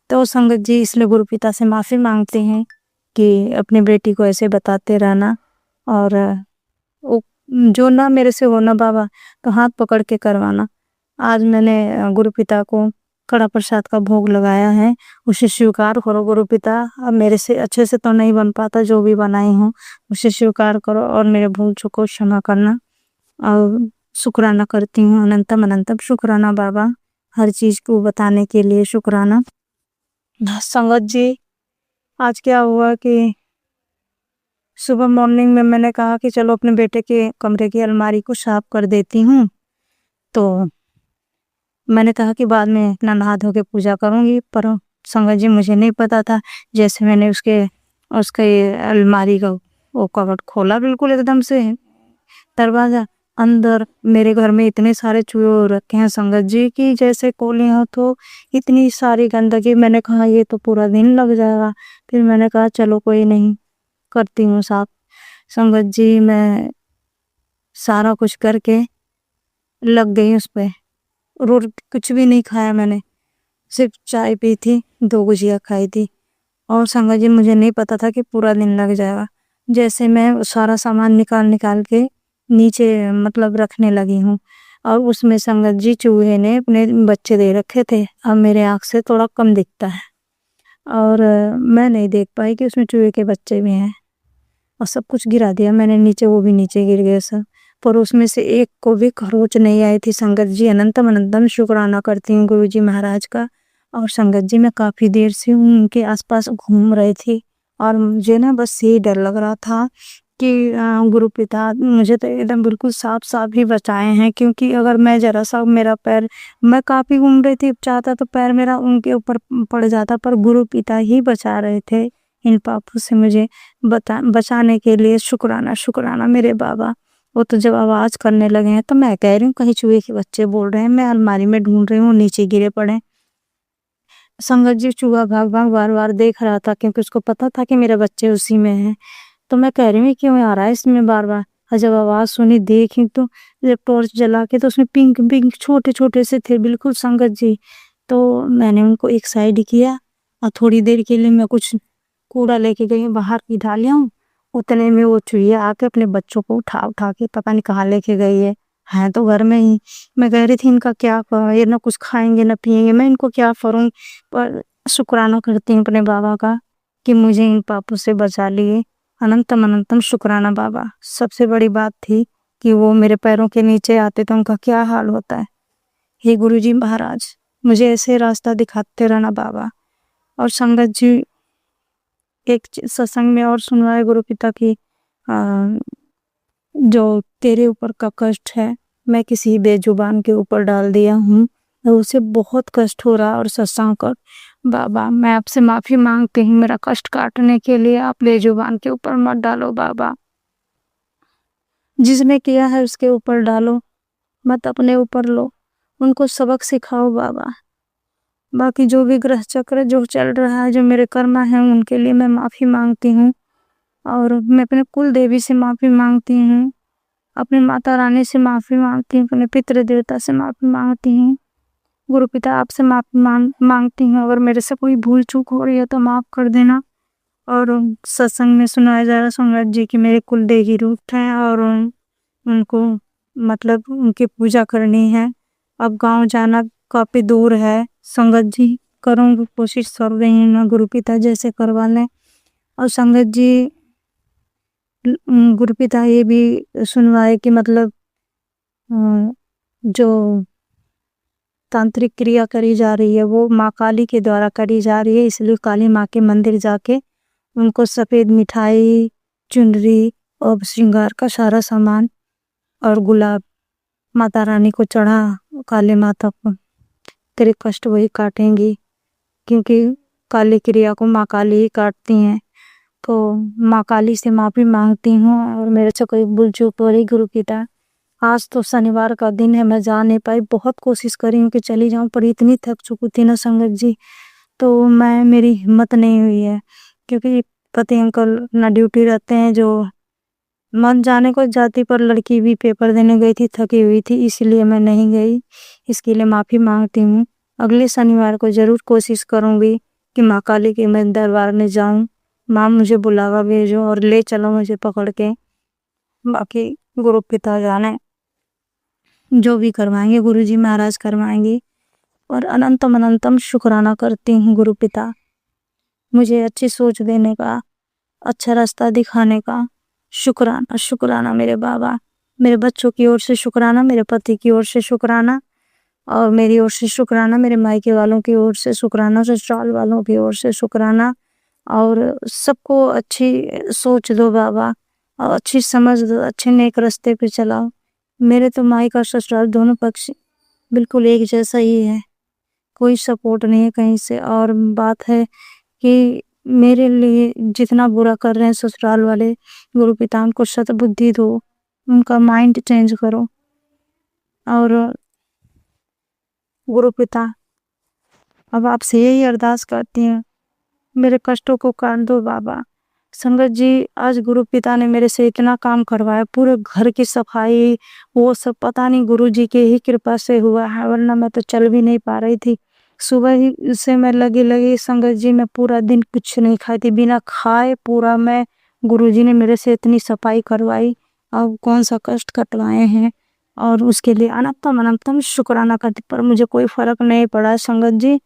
[SPEAKER 2] तो संगत जी, इसलिए गुरु पिता से माफ़ी मांगते हैं कि अपनी बेटी को ऐसे बताते रहना, और वो जो ना मेरे से हो ना बाबा, तो हाथ पकड़ के करवाना। आज मैंने गुरु पिता को कड़ा प्रसाद का भोग लगाया है, उसे स्वीकार करो गुरु पिता। अब मेरे से अच्छे से तो नहीं बन पाता, जो भी बनाई हूँ उसे स्वीकार करो और मेरे भूल चूक को क्षमा करना। और शुक्राना करती हूँ, अनंतम अनंतम शुक्राना बाबा, हर चीज़ को बताने के लिए शुक्राना। संगत जी, आज क्या हुआ कि सुबह मॉर्निंग में मैंने कहा कि चलो अपने बेटे के कमरे की अलमारी को साफ कर देती हूँ, तो मैंने कहा कि बाद में अपना नहा धो के पूजा करूँगी। पर संगत जी, मुझे नहीं पता था, जैसे मैंने उसके अलमारी का वो कवर्ड खोला बिल्कुल एकदम से, दरवाज़ा, अंदर मेरे घर में इतने सारे चूहे हो रखे हैं संगत जी कि जैसे कोलियाँ, तो इतनी सारी गंदगी। मैंने कहा ये तो पूरा दिन लग जाएगा। फिर मैंने कहा चलो कोई नहीं, करती हूँ साफ। संगत जी, मैं सारा कुछ करके लग गई उस पे। रोटी कुछ भी नहीं खाया मैंने, सिर्फ चाय पी थी, 2 गुजिया खाई थी, और संगत जी मुझे नहीं पता था कि पूरा दिन लग जाएगा। जैसे मैं सारा सामान निकाल के नीचे मतलब रखने लगी हूँ, और उसमें संगत जी चूहे ने अपने बच्चे दे रखे थे। अब मेरे आँख से थोड़ा कम दिखता है, और मैं नहीं देख पाई कि उसमें चूहे के बच्चे भी हैं, और सब कुछ गिरा दिया मैंने नीचे, वो भी नीचे गिर गए सब, पर उसमें से एक को भी खरोच नहीं आई थी संगत जी। अनंतम अनंतम शुक्राना करती हूँ गुरु जी महाराज का। और संगत जी, मैं काफ़ी देर से उनके आसपास घूम रही थी, और मुझे ना बस यही डर लग रहा था कि गुरु पिता मुझे तो एकदम बिल्कुल साफ साफ ही बचाए हैं, क्योंकि अगर मैं ज़रा सा मेरा पैर, मैं काफ़ी घूम रही थी, चाहता तो पैर मेरा उनके ऊपर पड़ जाता, पर गुरु पिता ही बचा रहे थे इन पापों से मुझे बचाने के लिए। शुक्राना शुक्राना मेरे बाबा। वो तो जब आवाज़ करने लगे हैं तो मैं कह रही हूँ कहीं चूहे के बच्चे बोल रहे हैं, मैं अलमारी में ढूंढ रही हूँ, नीचे गिरे पड़े। संगत जी, चूहा भाग भाग बार बार देख रहा था, क्योंकि उसको पता था कि मेरे बच्चे उसी में हैं। तो मैं कह रही हूँ क्यों आ रहा है इसमें बार बार। और जब आवाज़ सुनी, देखी, तो जब टॉर्च जला के, तो उसमें पिंक पिंक छोटे छोटे से थे बिल्कुल संगत जी। तो मैंने उनको एक साइड किया, और थोड़ी देर के लिए मैं कुछ कूड़ा लेके गई हूँ बाहर की डालियाँ, उतने में वो चूहिया आके अपने बच्चों को उठा के पता नहीं कहाँ लेके गई है। हैं तो घर में ही। मैं कह रही थी इनका क्या करूँ, ये ना कुछ खाएंगे ना पिएंगे, मैं इनको क्या करूँ। पर शुक्राना करती हूँ अपने बाबा का कि मुझे इन पापों से बचा लिए, अनंतम अनंतम शुक्राना बाबा। सबसे बड़ी बात थी कि वो मेरे पैरों के नीचे आते तो उनका क्या हाल होता है। हे गुरुजी महाराज, मुझे ऐसे रास्ता दिखाते रहना बाबा। और संगत जी एक सत्संग में और सुनवाए गुरु पिता की जो तेरे ऊपर का कष्ट है मैं किसी बेजुबान के ऊपर डाल दिया हूँ, तो उसे बहुत कष्ट हो रहा। और सत्संग कर बाबा, मैं आपसे माफी मांगती हूँ, मेरा कष्ट काटने के लिए आप बेजुबान के ऊपर मत डालो बाबा। जिसने किया है उसके ऊपर डालो, मत अपने ऊपर लो। उनको सबक सिखाओ बाबा। बाकी जो भी ग्रह चक्र जो चल रहा है, जो मेरे कर्म हैं, उनके लिए मैं माफी मांगती हूँ। और मैं अपने कुल देवी से माफी मांगती हूँ, अपनी माता रानी से माफी मांगती हूँ, अपने पितृ देवता से माफी मांगती हूँ, गुरु पिता आपसे माफी मांगती हूँ। अगर मेरे से कोई भूल चूक हो रही है तो माफ कर देना। और सत्संग में सुनाया जा रहा संगत जी की मेरे कुल देवी रूप हैं और उनको मतलब उनकी पूजा करनी है। अब गांव जाना काफी दूर है संगत जी, करूँगी कोशिश कर रही हूँ मैं गुरु पिता जैसे करवा लें। और संगत जी गुरु पिता ये भी सुनवाए कि मतलब जो तांत्रिक क्रिया करी जा रही है वो माँ काली के द्वारा करी जा रही है, इसलिए काली माँ के मंदिर जाके उनको सफ़ेद मिठाई, चुनरी और श्रृंगार का सारा सामान और गुलाब माता रानी को चढ़ा। काली माता को तेरे कष्ट वही काटेंगी, क्योंकि काली क्रिया को माँ काली ही काटती हैं। तो माँ काली से माफ़ी मांगती हूँ और मेरे से कोई भूल चूक हो रही गुरु पिता। आज तो शनिवार का दिन है, मैं जा नहीं पाई, बहुत कोशिश करी हूँ कि चली जाऊँ, पर इतनी थक चुकी थी ना संगत जी, तो मेरी हिम्मत नहीं हुई है। क्योंकि पति अंकल ना ड्यूटी रहते हैं, जो मन जाने को जाती, पर लड़की भी पेपर देने गई थी, थकी हुई थी, इसलिए मैं नहीं गई। इसके लिए माफ़ी मांगती हूँ। अगले शनिवार को ज़रूर कोशिश करूँगी कि माँ काली के मैं दरबार में जाऊँ। माँ मुझे बुलावा भेजो और ले चलो मुझे पकड़ के। बाकी गुरु पिता जाने, जो भी करवाएंगे गुरुजी महाराज करवाएंगे। और अनंतम अनंतम शुक्राना करती हूँ गुरु पिता, मुझे अच्छी सोच देने का, अच्छा रास्ता दिखाने का। शुक्राना शुक्राना मेरे बाबा। मेरे बच्चों की ओर से शुक्राना, मेरे पति की ओर से शुक्राना, और मेरी ओर से शुक्राना, मेरे मायके वालों की ओर से शुक्राना, ससुराल वालों की ओर से शुक्राना। और सबको अच्छी सोच दो बाबा, और अच्छी समझ दो, अच्छे नेक रास्ते पे चलाओ। मेरे तो मायका और ससुराल दोनों पक्ष बिल्कुल एक जैसा ही है, कोई सपोर्ट नहीं है कहीं से। और बात है कि मेरे लिए जितना बुरा कर रहे हैं ससुराल वाले, गुरु पिता उनको सद्बुद्धि दो, उनका माइंड चेंज करो। और गुरु पिता अब आपसे यही अरदास करती हूँ, मेरे कष्टों को काट दो बाबा। संगत जी आज गुरु पिता ने मेरे से इतना काम करवाया, पूरे घर की सफाई वो सब पता नहीं गुरुजी की ही कृपा से हुआ है, वरना मैं तो चल भी नहीं पा रही थी। सुबह ही से मैं लगी संगत जी, मैं पूरा दिन कुछ नहीं खाई थी, बिना खाए पूरा मैं, गुरुजी ने मेरे से इतनी सफाई करवाई और कौन सा कष्ट कटवाए हैं, और उसके लिए अनंतम अनंतम शुक्राना करती। पर मुझे कोई फर्क नहीं पड़ा संगत जी,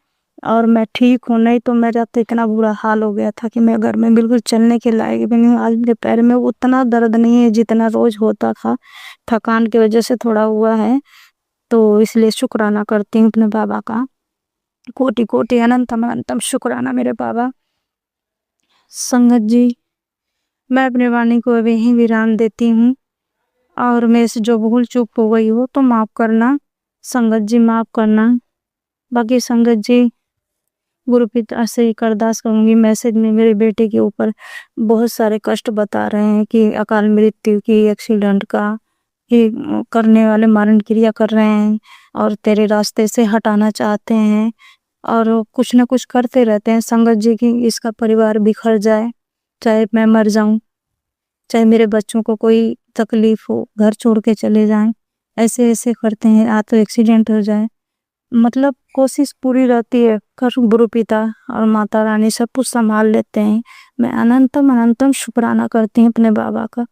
[SPEAKER 2] और मैं ठीक हूँ। नहीं तो मेरा तो इतना बुरा हाल हो गया था कि मैं घर में बिल्कुल चलने के लायक भी नहीं हूँ। आज मेरे पैर में उतना दर्द नहीं है जितना रोज होता था, थकान की वजह से थोड़ा हुआ है। तो इसलिए शुक्राना करती हूँ अपने बाबा का, कोटि कोटि अनंतम अनंतम शुक्राना मेरे बाबा। संगत जी मैं अपने वाणी को अभी ही विराम देती हूँ, और मेरे से जो भूल चूक हो गई हो तो माफ़ करना संगत जी, माफ़ करना। बाकी संगत जी गुरु पिता से एक अरदास करूँगी, मैसेज में मेरे बेटे के ऊपर बहुत सारे कष्ट बता रहे हैं कि अकाल मृत्यु की, एक्सीडेंट का, ये करने वाले मारण क्रिया कर रहे हैं और तेरे रास्ते से हटाना चाहते हैं, और कुछ न कुछ करते रहते हैं संगत जी की इसका परिवार बिखर जाए, चाहे मैं मर जाऊं, चाहे मेरे बच्चों को कोई तकलीफ हो, घर छोड़ के चले जाएं, ऐसे ऐसे करते हैं, आ तो एक्सीडेंट हो जाए। मतलब कोशिश पूरी रहती है, कर गुरु पिता और माता रानी सब कुछ संभाल लेते हैं। मैं अनंतम अनंतम शुक्राना करती हूँ अपने बाबा का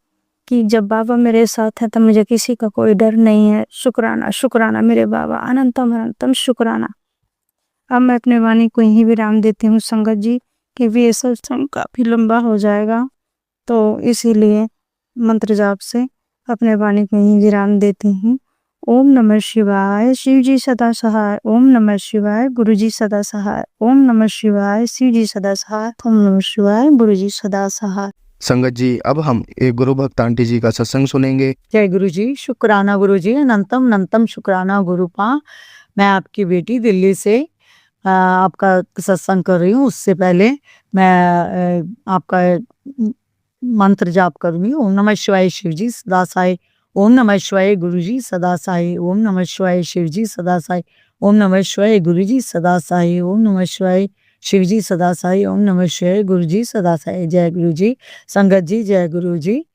[SPEAKER 2] कि जब बाबा मेरे साथ हैं तब मुझे किसी का कोई डर नहीं है। शुक्राना शुक्राना मेरे बाबा, अनंतम अनंतम शुक्राना। अब मैं अपने वाणी को यहीं विराम देती हूँ संगत जी, कि ये सत्संग काफ़ी लंबा हो जाएगा। तो इसीलिए मंत्र जाप से अपने वाणी को ही विराम देती हूँ। ओम नमः शिवाय, शिव जी सदा सहाय। ओम नमः शिवाय, गुरु जी सदा सहाय। ओम नमः शिवाय, शिव जी सदा सहाय। ओम नमः शिवाय, गुरु जी सदा सहाय।
[SPEAKER 1] संगत जी, अब हम एक गुरु भक्त आंटी जी का सत्संग सुनेंगे।
[SPEAKER 4] जय गुरु जी, शुक्राना गुरु जी, अनंतम अनंतम शुक्राना गुरुपा। मैं आपकी बेटी दिल्ली से आपका सत्संग कर रही हूँ। उससे पहले मैं आपका मंत्र जाप करूंगी। ओम नमः शिवाय शिव जी सदा साई। ओम नमः शिवाय गुरु जी सदा साई। ओम नमः शिवाय शिव जी सदा साई। ओम नमः शिवाय गुरु जी सदा साई। ओम नमः शिवाय शिव जी सदा साई। ओम नमः शिवाय गुरु जी सदा साई। जय गुरु जी। संगत जी जय गुरु जी।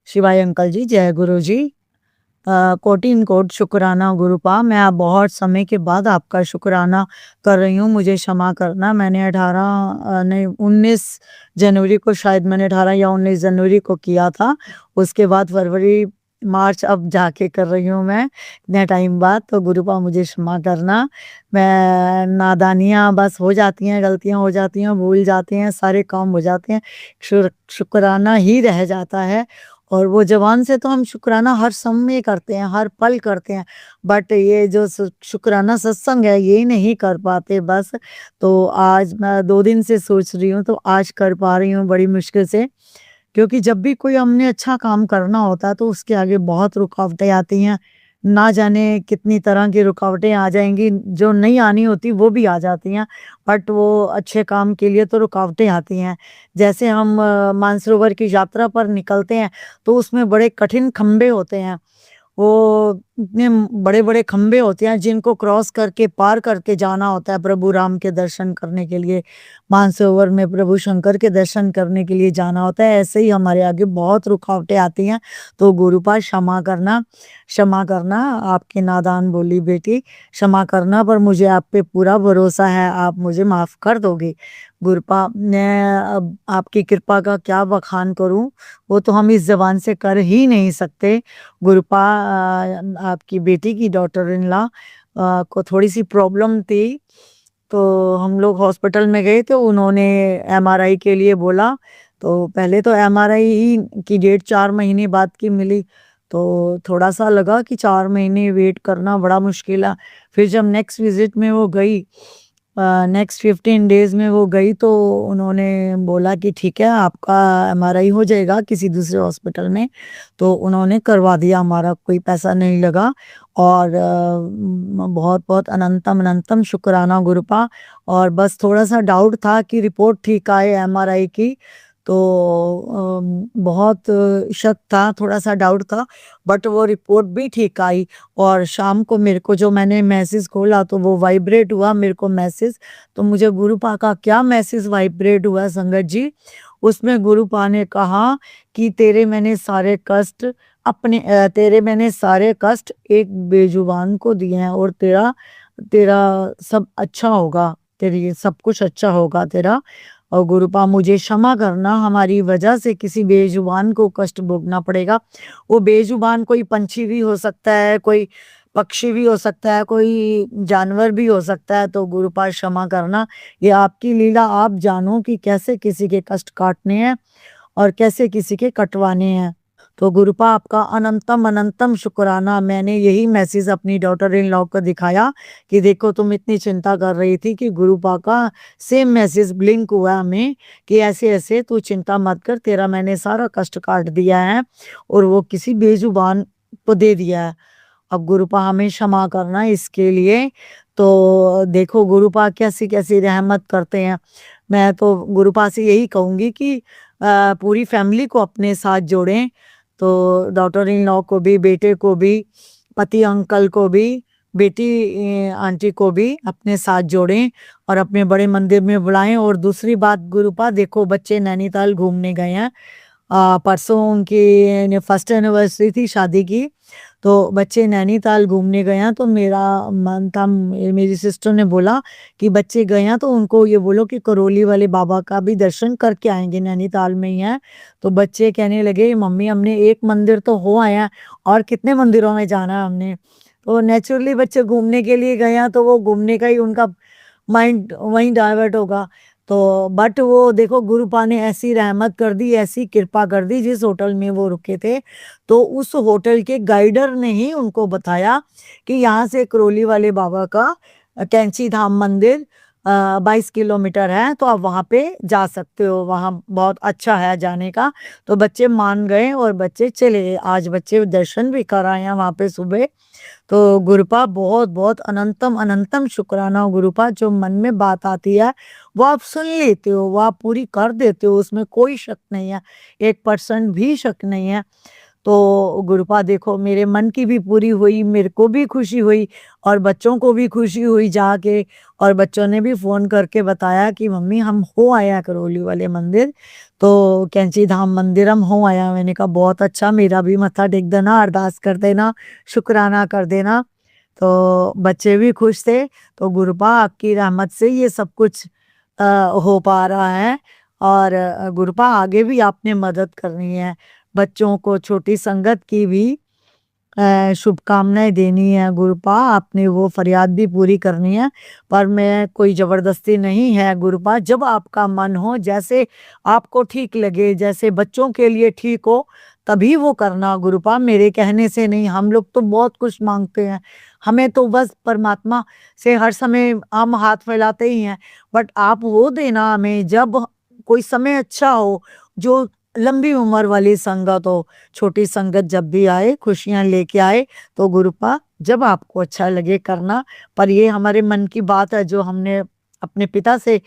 [SPEAKER 4] शिवाय अंकल जी जय गुरु जी। कोटिन कोट शुक्राना गुरुपा। मैं आप बहुत समय के बाद आपका शुक्राना कर रही हूँ, मुझे क्षमा करना। मैंने 19 जनवरी को, शायद मैंने 18 या 19 जनवरी को किया था। उसके बाद फरवरी मार्च अब जाके कर रही हूँ मैं इतने टाइम बाद। तो गुरुपा मुझे क्षमा करना। मैं नादानियाँ बस हो जाती हैं, गलतियाँ हो जाती हैं, भूल जाते हैं, सारे काम हो जाते हैं, शुक्राना ही रह जाता है। और वो जबान से तो हम शुक्राना हर समय करते हैं, हर पल करते हैं, बट ये जो शुक्राना सत्संग है ये नहीं कर पाते बस। तो आज मैं 2 दिन से सोच रही हूँ, तो आज कर पा रही हूँ बड़ी मुश्किल से। क्योंकि जब भी कोई हमने अच्छा काम करना होता है तो उसके आगे बहुत रुकावटें आती हैं। ना जाने कितनी तरह की रुकावटें आ जाएंगी, जो नहीं आनी होती वो भी आ जाती हैं, बट वो अच्छे काम के लिए तो रुकावटें आती हैं। जैसे हम मानसरोवर की यात्रा पर निकलते हैं तो उसमें बड़े कठिन खंबे होते हैं। वो इतने बड़े बड़े खंबे होते हैं जिनको क्रॉस करके पार करके जाना होता है प्रभु राम के दर्शन करने के लिए। मानसरोवर में प्रभु शंकर के दर्शन करने के लिए जाना होता है। ऐसे ही हमारे आगे बहुत रुकावटें आती हैं। तो गुरुपा क्षमा करना, क्षमा करना। आपकी नादान बोली बेटी, क्षमा करना, पर मुझे आप पे पूरा भरोसा है, आप मुझे माफ कर दोगे। गुरुपा मैं अब आपकी कृपा का क्या बखान करूं, वो तो हम इस जबान से कर ही नहीं सकते। गुरुपा आपकी बेटी की डॉटर इन लॉ को थोड़ी सी प्रॉब्लम थी, तो हम लोग हॉस्पिटल में गए तो उन्होंने एमआरआई के लिए बोला। तो पहले तो एमआरआई की डेट 4 महीने बाद की मिली, तो थोड़ा सा लगा कि 4 महीने वेट करना बड़ा मुश्किल है। फिर जब नेक्स्ट विजिट में वो गई, नेक्स्ट 15 डेज में वो गई, तो उन्होंने बोला कि ठीक है आपका एमआरआई हो जाएगा किसी दूसरे हॉस्पिटल में। तो उन्होंने करवा दिया, हमारा कोई पैसा नहीं लगा। और बहुत बहुत अनंतम अनंतम शुक्राना गुरुपा। और बस थोड़ा सा डाउट था कि रिपोर्ट ठीक आए एमआरआई की, तो बहुत शक था, थोड़ा सा डाउट था, बट वो रिपोर्ट भी ठीक आई। और शाम को मेरे को जो मैंने मैसेज खोला तो वो वाइब्रेट हुआ मेरे को मैसेज। तो मुझे गुरुपा का क्या मैसेज वाइब्रेट हुआ संगत जी, उसमें गुरुपा ने कहा कि तेरे मैंने सारे कष्ट एक बेजुबान को दिए हैं, और तेरा तेरा सब अच्छा होगा, तेरी सब कुछ अच्छा होगा तेरा। और गुरुपा मुझे क्षमा करना, हमारी वजह से किसी बेजुबान को कष्ट भोगना पड़ेगा। वो बेजुबान कोई पंछी भी हो सकता है, कोई पक्षी भी हो सकता है, कोई जानवर भी हो सकता है। तो गुरुपा क्षमा करना, ये आपकी लीला, आप जानो कि कैसे किसी के कष्ट काटने हैं और कैसे किसी के कटवाने हैं। तो गुरुपा आपका अनंतम अनंतम शुक्राना। मैंने यही मैसेज अपनी डॉटर इन लॉ को दिखाया कि देखो तुम इतनी चिंता कर रही थी, कि गुरुपा का सेम मैसेज ब्लिंक हुआ हमें कि ऐसे ऐसे तू चिंता मत कर, तेरा मैंने सारा कष्ट काट दिया है और वो किसी बेजुबान को दे दिया है। अब गुरुपा हमें क्षमा करना इसके लिए। तो देखो गुरुपा कैसी कैसी रहमत करते हैं। मैं तो गुरुपा से यही कहूँगी कि पूरी फैमिली को अपने साथ जोड़ें। तो डॉटर इन लॉ को भी, बेटे को भी, पति अंकल को भी, बेटी आंटी को भी अपने साथ जोड़ें और अपने बड़े मंदिर में बुलाएं। और दूसरी बात गुरुपा, देखो बच्चे नैनीताल घूमने गए हैं, परसों उनकी फर्स्ट एनिवर्सरी थी शादी की, तो बच्चे नैनीताल घूमने गए हैं। तो मेरा मन था, मेरी सिस्टर ने बोला कि बच्चे गए हैं तो उनको ये बोलो कि करौली वाले बाबा का भी दर्शन करके आएंगे, नैनीताल में ही है। तो बच्चे कहने लगे मम्मी हमने एक मंदिर तो हो आए हैं, और कितने मंदिरों में जाना है हमने। तो नेचुरली बच्चे घूमने के लिए गए हैं तो वो घूमने का ही उनका माइंड वहीं डाइवर्ट होगा। तो बट वो देखो गुरुपा ने ऐसी रहमत कर दी, ऐसी कृपा कर दी, जिस होटल में वो रुके थे तो उस होटल के गाइडर ने ही उनको बताया कि यहाँ से करौली वाले बाबा का कैंची धाम मंदिर 22 किलोमीटर है, तो आप वहाँ पे जा सकते हो, वहाँ बहुत अच्छा है जाने का। तो बच्चे मान गए और बच्चे चले। आज बच्चे दर्शन भी कर आए हैं वहाँ पे सुबह। तो गुरुपा बहुत बहुत अनंतम अनंतम शुक्राना हो गुरुपा। जो मन में बात आती है वो आप सुन लेते हो, वो आप पूरी कर देते हो, उसमें कोई शक नहीं है, 1% भी शक नहीं है। तो गुरुपा देखो मेरे मन की भी पूरी हुई, मेरे को भी खुशी हुई और बच्चों को भी खुशी हुई जाके। और बच्चों ने भी फ़ोन करके बताया कि मम्मी हम हो आया करौली वाले मंदिर, तो कैंची धाम मंदिर हम हो आया। मैंने कहा बहुत अच्छा, मेरा भी मत्था टेक देना, अरदास कर देना, शुक्राना कर देना। तो बच्चे भी खुश थे। तो गुरुपा आपकी रहमत से ये सब कुछ हो पा रहा है। और गुरुपा आगे भी आपने मदद करनी है, बच्चों को, छोटी संगत की भी शुभकामनाएं देनी है गुरुपा। आपने वो फरियाद भी पूरी करनी है, पर मैं कोई ज़बरदस्ती नहीं है गुरुपा। जब आपका मन हो, जैसे आपको ठीक लगे, जैसे बच्चों के लिए ठीक हो, तभी वो करना गुरुपा, मेरे कहने से नहीं। हम लोग तो बहुत कुछ मांगते हैं, हमें तो बस परमात्मा से हर समय हम हाथ फैलाते ही हैं, बट आप वो देना हमें जब कोई समय अच्छा हो, जो लंबी उम्र वाली संगत हो। छोटी संगत जब भी आए, खुशियां लेके आए, तो गुरुपा जब आपको अच्छा लगे करना। पर ये हमारे मन की बात है जो हमने अपने पिता से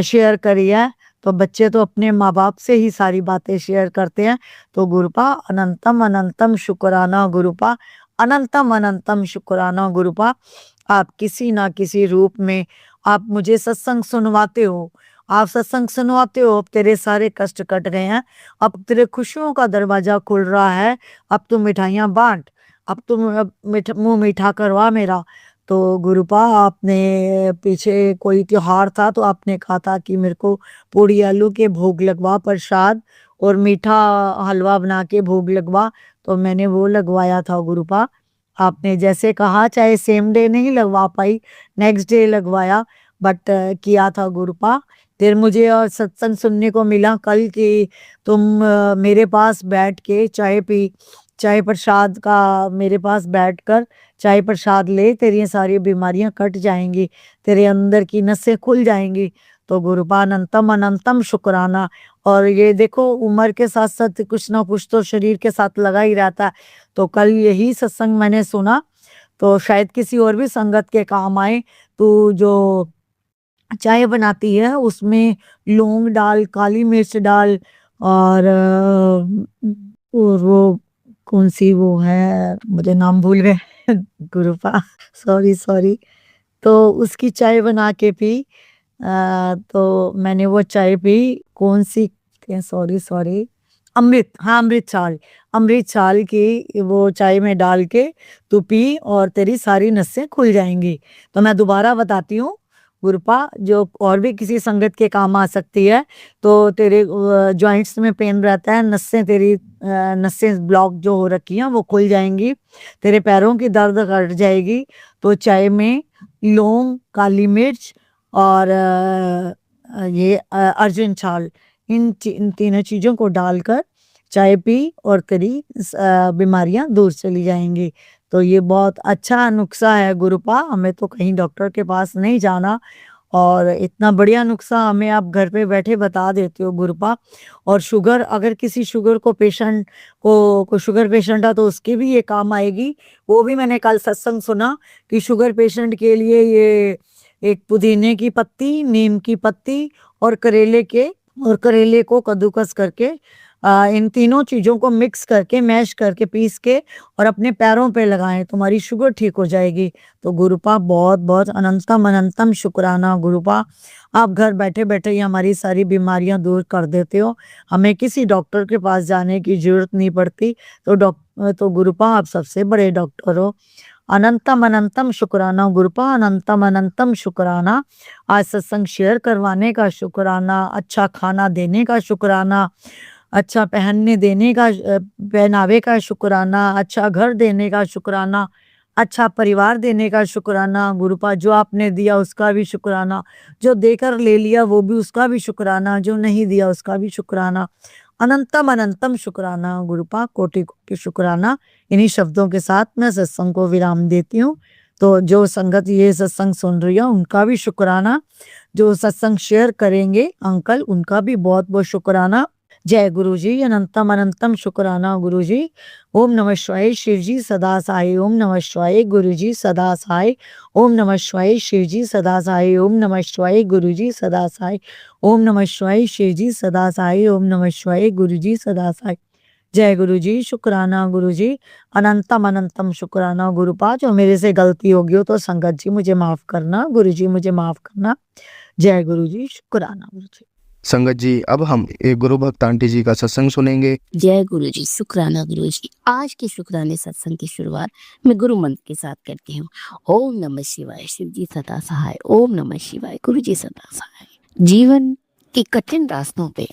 [SPEAKER 4] शेयर करी है। तो बच्चे तो अपने माँ बाप से ही सारी बातें शेयर करते हैं। तो गुरुपा अनंतम अनंतम शुक्राना गुरुपा, अनंतम अनंतम शुक्राना गुरुपा। आप किसी ना किसी रूप में आप मुझे सत्संग सुनवाते हो, आप सत्संग सुनवाते हो। अब तेरे सारे कष्ट कट गए हैं, अब तेरे खुशियों का दरवाजा खुल रहा है। अब तू मिठाइयाँ बांट, अब तू मुंह मीठा करवा मेरा। तो गुरुपा आपने पीछे कोई त्योहार था तो आपने कहा था कि मेरे को पूड़ी आलू के भोग लगवा, प्रसाद और मीठा हलवा बना के भोग लगवा। तो मैंने वो लगवाया था गुरुपा, आपने जैसे कहा, चाहे सेम डे नहीं लगवा पाई, नेक्स्ट डे लगवाया, बट किया था गुरुपा। फिर मुझे और सत्संग सुनने को मिला कल कि तुम मेरे पास बैठ के चाय पी, चाय प्रसाद का मेरे पास बैठकर चाय प्रसाद ले, तेरी ये सारी बीमारियां कट जाएंगी, तेरे अंदर की नसें खुल जाएंगी। तो गुरुपा अनंतम अनंतम शुक्राना। और ये देखो उम्र के साथ साथ कुछ ना कुछ तो शरीर के साथ लगा ही रहता है। तो कल यही सत्संग मैंने सुना, तो शायद किसी और भी संगत के काम आए। तो जो चाय बनाती है उसमें लौंग डाल, काली मिर्च डाल, और वो कौन सी वो है, मुझे नाम भूल गए गुरुपा, सॉरी सॉरी। तो उसकी चाय बना के पी। तो मैंने वो चाय पी, कौन सी, सॉरी सॉरी, अमृत, हाँ अमृत छाल, अमृत छाल की वो चाय में डाल के तू पी और तेरी सारी नसें खुल जाएंगी। तो मैं दोबारा बताती हूँ गुरुपा, जो और भी किसी संगत के काम आ सकती है। तो तेरे जॉइंट्स में पेन रहता है, नसें तेरी नसें ब्लॉक जो हो रखी हैं वो खुल जाएंगी, तेरे पैरों की दर्द हट जाएगी। तो चाय में लौंग, काली मिर्च और ये अर्जुन छाल, इन तीनों चीज़ों को डालकर चाय पी और तेरी बीमारियां दूर चली जाएंगी। तो ये बहुत अच्छा नुस्खा है गुरुपा, हमें तो कहीं डॉक्टर के पास नहीं जाना, और इतना बढ़िया नुस्खा हमें आप घर पे बैठे बता देते हो गुरुपा। और शुगर, अगर किसी शुगर को पेशेंट को शुगर पेशेंट है तो उसके भी ये काम आएगी। वो भी मैंने कल सत्संग सुना कि शुगर पेशेंट के लिए ये एक पुदीने की पत्ती, नीम की पत्ती और करेले को कद्दूकस करके इन तीनों चीज़ों को मिक्स करके, मैश करके, पीस के और अपने पैरों पे लगाएं, तुम्हारी शुगर ठीक हो जाएगी। तो गुरुपा बहुत बहुत अनंतम अनंतम शुक्राना गुरुपा, आप घर बैठे बैठे ही हमारी सारी बीमारियां दूर कर देते हो, हमें किसी डॉक्टर के पास जाने की जरूरत नहीं पड़ती। तो गुरुपा आप सबसे बड़े डॉक्टर हो। अनंतम अनंतम शुक्राना गुरुपा, अनंतम अनंतम शुक्राना। आज सत्संग शेयर करवाने का शुक्राना, अच्छा खाना देने का शुक्राना, अच्छा पहनने देने का पहनावे का शुक्राना, अच्छा घर देने का शुक्राना, अच्छा परिवार देने का शुक्राना गुरुपा, जो आपने दिया उसका भी शुक्राना, जो देकर ले लिया वो भी उसका भी शुक्राना, जो नहीं दिया उसका भी शुक्राना। अनंतम अनंतम शुक्राना गुरुपा, कोटि कोटि शुक्राना। इन्हीं शब्दों के साथ मैं सत्संग को विराम देती हूँ। तो जो संगत ये सत्संग सुन रही है उनका भी शुक्राना, जो सत्संग शेयर करेंगे अंकल उनका भी बहुत बहुत शुक्राना। जय गुरु जी, अनंतम अनंतम शुक्राना गुरु जी। ओम नमः शिवाय शिव जी सदा सहाय, ओम नमः शिवाय गुरु जी सदा सहाय, ओम नमः शिवाय शिव जी सदा सहाय, ओम नमः शिवाय गुरु जी सदा सहाय, ओम नमः शिवाय शिव जी सदा सहाय, ओम नमः शिवाय गुरु जी सदा सहाय। जय गुरु जी, शुक्राना गुरु जी, अनंतम अनंतम शुक्राना गुरुपा। जो मेरे से गलती होगी हो तो संगत जी मुझे माफ करना, गुरु जी मुझे माफ करना। जय गुरु जी, शुक्राना गुरु जी।
[SPEAKER 1] संगत जी, अब हम एक गुरु भक्त आंटी जी का सत्संग सुनेंगे।
[SPEAKER 5] जय गुरु जी, शुक्राना गुरु जी। आज के शुक्राने सत्संग की शुरुआत मैं गुरु मंत्र के साथ करती हूँ। ओम नमः शिवाय, शिव जी सदा सहाय। ओम नमः शिवाय, गुरु जी सदा सहाय। जीवन के कठिन रास्तों पे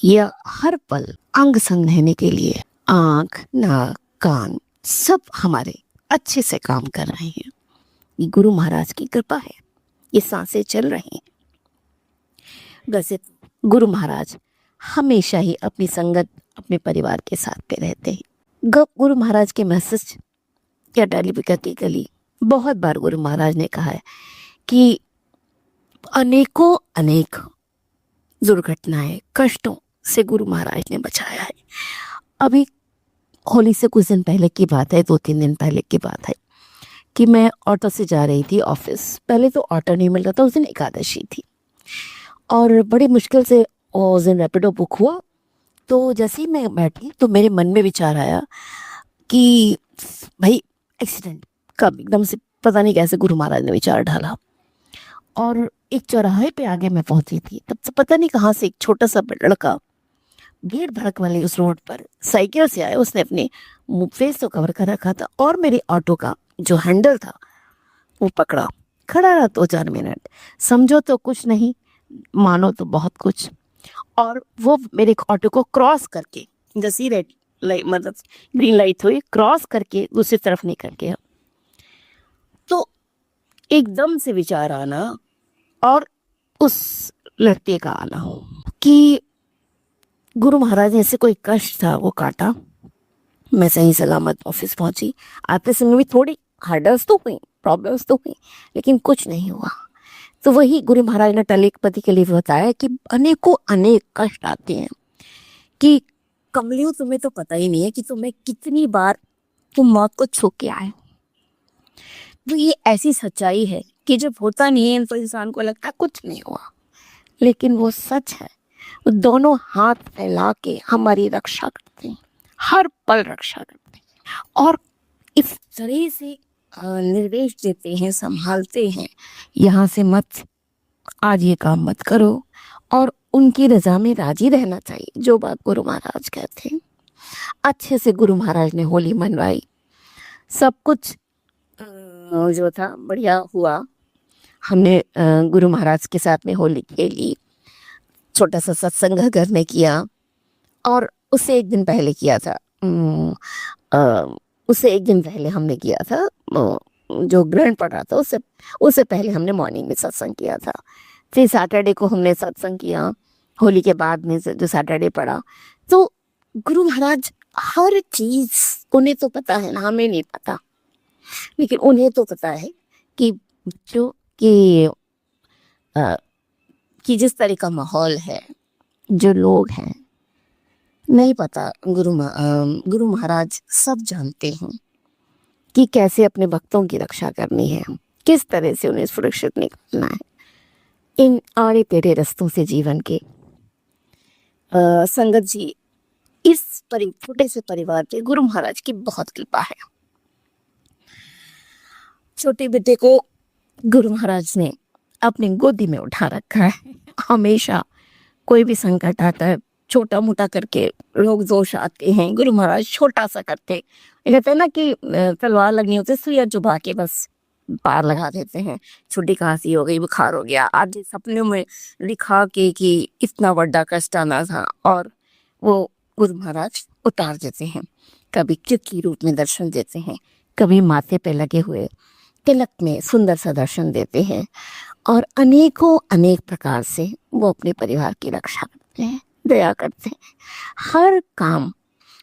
[SPEAKER 5] या हर पल अंग संग रहने के लिए आंख, नाक, कान सब हमारे अच्छे से काम कर रहे हैं। ये गुरु महाराज की कृपा है, ये सांसें चल रही हैं। वैसे गुरु महाराज हमेशा ही अपनी संगत अपने परिवार के साथ पे रहते हैं। गुरु महाराज के मैसेज या टेलीपैथिकली बहुत बार गुरु महाराज ने कहा है कि अनेकों अनेक दुर्घटनाएं, कष्टों से गुरु महाराज ने बचाया है। अभी होली से कुछ दिन पहले की बात है, 2-3 दिन पहले की बात है कि मैं ऑटो से जा रही थी ऑफिस। पहले तो ऑटो नहीं मिल रहा था, उस दिन एकादशी थी और बड़ी मुश्किल से उस दिन रैपिडो बुक हुआ। तो जैसे ही मैं बैठी तो मेरे मन में विचार आया कि भाई एक्सीडेंट कब, एकदम से पता नहीं कैसे गुरु महाराज ने विचार डाला। और एक चौराहे पे आगे मैं पहुंची थी, तब से पता नहीं कहाँ से एक छोटा सा लड़का भीड़ भड़क वाले उस रोड पर साइकिल से आया। उसने अपने मुंह फेस तो कवर कर रखा था और मेरे ऑटो का जो हैंडल था वो पकड़ा। खड़ा रहा 2-4 मिनट, समझो तो कुछ नहीं, मानो तो बहुत कुछ। और वो मेरे ऑटो को क्रॉस करके, जैसे रेड लाइट मतलब ग्रीन लाइट हुई, क्रॉस करके दूसरी तरफ निकल गया। तो एकदम से विचार आना और उस लड़के का आना कि गुरु महाराज ने ऐसे कोई कष्ट था वो काटा। मैं सही सलामत ऑफिस पहुंची। आते समय भी थोड़ी हर्डल्स तो हुई, प्रॉब्लम्स तो हुई, लेकिन कुछ नहीं हुआ। तो वही गुरु महाराज ने टेलीपैथी के लिए बताया कि अनेकों अनेक कष्ट आते हैं कि कमलियों तुम्हें तो पता ही नहीं है कि तुम्हें कितनी बार तुम मौत को छू के आए। तो ये ऐसी सच्चाई है कि जब होता नहीं है तो इंसान को लगता है कुछ नहीं हुआ, लेकिन वो सच है। वो दोनों हाथ फैला के हमारी रक्षा करते हैं, हर पल रक्षा करते हैं और इस तरह से निर्देश देते हैं, संभालते हैं, यहाँ से मत, आज ये काम मत करो। और उनकी रजा में राजी रहना चाहिए, जो बात गुरु महाराज कहते हैं। अच्छे से गुरु महाराज ने होली मनवाई, सब कुछ जो था बढ़िया हुआ। हमने गुरु महाराज के साथ में होली खेली, छोटा सा सत्संग घर में किया और उससे एक दिन पहले किया था, उससे एक दिन पहले हमने किया था जो ग्रहण पड़ रहा था, उससे पहले हमने मॉर्निंग में सत्संग किया था। फिर सैटरडे को हमने सत्संग किया, होली के बाद में जो सैटरडे पड़ा। तो गुरु महाराज हर चीज, उन्हें तो पता है ना, हमें नहीं पता, लेकिन उन्हें तो पता है कि बच्चों कि जिस तरह का माहौल है, जो लोग हैं, नहीं पता। गुरु महाराज सब जानते हैं कि कैसे अपने भक्तों की रक्षा करनी है, किस तरह से उन्हें सुरक्षित निकालना है इन आड़े टेढ़े रास्तों से जीवन के। संगत जी, इस छोटे से परिवार पे गुरु महाराज की बहुत कृपा है। छोटे बेटे को गुरु महाराज ने अपनी गोदी में उठा रखा है। हमेशा कोई भी संकट आता है, छोटा मोटा करके रोग दोष आते हैं, गुरु महाराज छोटा सा करते, कहते हैं ना कि तलवार लगनी होती है, सुइया चुभा के बस पार लगा देते हैं। छोटी खांसी हो गई, बुखार हो गया, आज सपने में दिखा के कि इतना बड़ा कष्ट आना था, और वो गुरु महाराज उतार देते हैं। कभी चित्त के रूप में दर्शन देते हैं, कभी माथे पे लगे हुए तिलक में सुंदर सा दर्शन देते हैं और अनेकों अनेक प्रकार से वो अपने परिवार की रक्षा करते हैं, दया करते हैं। हर काम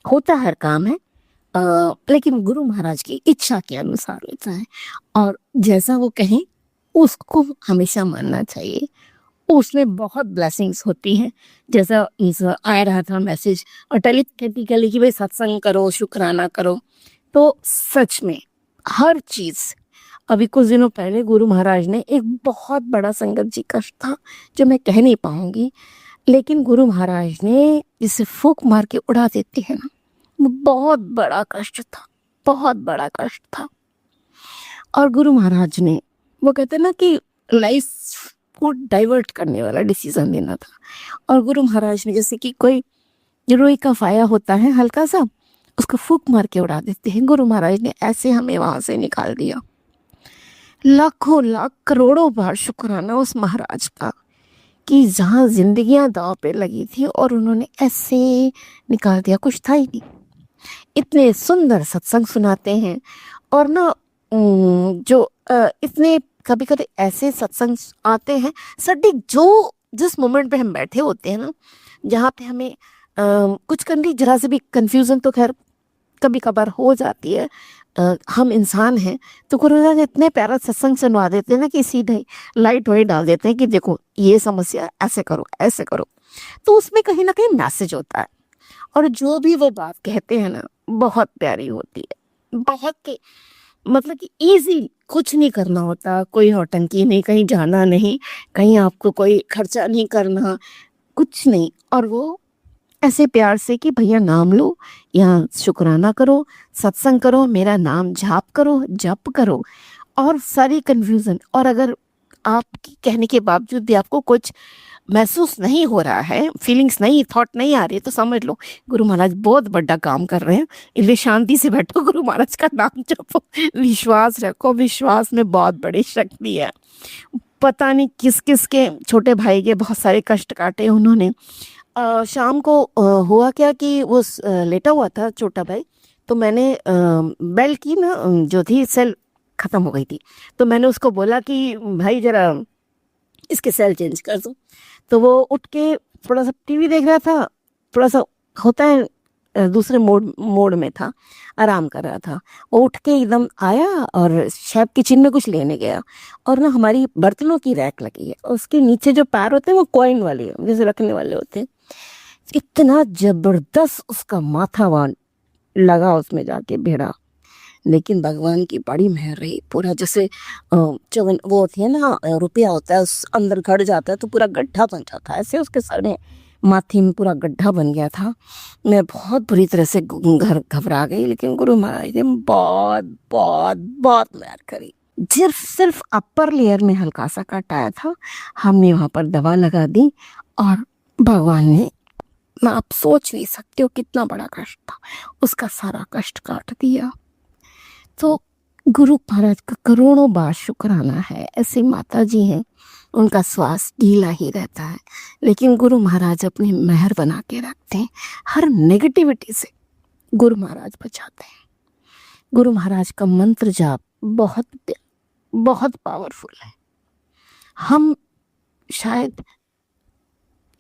[SPEAKER 5] होता, हर काम है लेकिन गुरु महाराज की इच्छा के अनुसार होता है और जैसा वो कहें उसको हमेशा मानना चाहिए। उसमें बहुत ब्लेसिंग्स होती हैं। जैसा इस आ रहा था मैसेज और टेलीपैथिकली कि भाई सत्संग करो, शुक्राना करो, तो सच में हर चीज़। अभी कुछ दिनों पहले गुरु महाराज ने एक बहुत बड़ा संगत जी कष्ट था जो मैं कह नहीं पाऊंगी, लेकिन गुरु महाराज ने जिसे फूंक मार के उड़ा देते हैं ना, वो बहुत बड़ा कष्ट था, बहुत बड़ा कष्ट था। और गुरु महाराज ने, वो कहते हैं ना कि लाइफ को डाइवर्ट करने वाला डिसीजन लेना था, और गुरु महाराज ने जैसे कि कोई रुई का फाया होता है हल्का सा, उसको फूंक मार के उड़ा देते हैं। गुरु महाराज ने ऐसे हमें वहां से निकाल दिया। लाखों लाख करोड़ों बार शुक्राना उस महाराज का कि जहाँ जिंदगियां दांव पे लगी थी और उन्होंने ऐसे निकाल दिया, कुछ था ही नहीं। इतने सुंदर सत्संग सुनाते हैं और ना इतने कभी कभी ऐसे सत्संग आते हैं सटीक जो जिस मोमेंट पे हम बैठे होते हैं ना, जहाँ पे हमें कुछ करने जरा से भी कंफ्यूजन तो खैर कभी कभार हो जाती है, हम इंसान हैं, तो गुरु महाराज इतने प्यारा सत्संग सुनवा देते हैं ना कि सीधे लाइट वही डाल देते हैं कि देखो ये समस्या ऐसे करो ऐसे करो, तो उसमें कहीं ना कहीं मैसेज होता है। और जो भी वो बात कहते हैं ना बहुत प्यारी होती है, बहुत के मतलब कि इजी, कुछ नहीं करना होता, कोई नौटंकी नहीं, कहीं जाना नहीं, कहीं आपको कोई खर्चा नहीं करना, कुछ नहीं, और वो ऐसे प्यार से कि भैया नाम लो या शुक्राना करो, सत्संग करो, मेरा नाम जाप करो, जप करो, और सारी कन्फ्यूजन। और अगर आपकी कहने के बावजूद भी आपको कुछ महसूस नहीं हो रहा है, फीलिंग्स नहीं, थॉट नहीं आ रही, तो समझ लो गुरु महाराज बहुत बड़ा काम कर रहे हैं। इसलिए शांति से बैठो, गुरु महाराज का नाम जपो, विश्वास रखो, विश्वास में बहुत बड़ी शक्ति है। पता नहीं किस किस के छोटे भाई के बहुत सारे कष्ट काटे उन्होंने। शाम को हुआ क्या कि वो लेटा हुआ था छोटा भाई, तो मैंने बेल की ना जो थी सेल ख़त्म हो गई थी, तो मैंने उसको बोला कि भाई ज़रा इसके सेल चेंज कर दो। तो वो उठ के थोड़ा सा टीवी देख रहा था, थोड़ा सा होता है दूसरे मोड में था, आराम कर रहा था। वो उठ के एकदम आया और शायद किचन में कुछ लेने गया, और ना हमारी बर्तनों की रैक लगी है, उसके नीचे जो पैर होते हैं वो कॉइन वाले जैसे रखने वाले होते हैं। इतना जबरदस्त उसका माथा वान लगा उसमें जाके भिड़ा, लेकिन भगवान की बड़ी मेहर रही। पूरा जैसे चवन वो होती है ना, रुपया होता है उस अंदर गड़ जाता है तो पूरा गड्ढा बन जाता है, ऐसे उसके सर में माथे में पूरा गड्ढा बन गया था। मैं बहुत बुरी तरह से घर घबरा गई, लेकिन गुरु महाराज ने बहुत बहुत बहुत मेहर करी। सिर्फ अपर लेयर में हल्का सा कट आया था, हमने वहाँ पर दवा लगा दी और भगवान ने, मैं आप सोच नहीं सकते हो कितना बड़ा कष्ट था, उसका सारा कष्ट काट दिया। तो गुरु महाराज का करोड़ों बार शुक्राना है। ऐसी माता जी हैं, उनका श्वास ढीला ही रहता है, लेकिन गुरु महाराज अपनी मेहर बना के रखते हैं। हर नेगेटिविटी से गुरु महाराज बचाते हैं। गुरु महाराज का मंत्र जाप बहुत बहुत पावरफुल है। हम शायद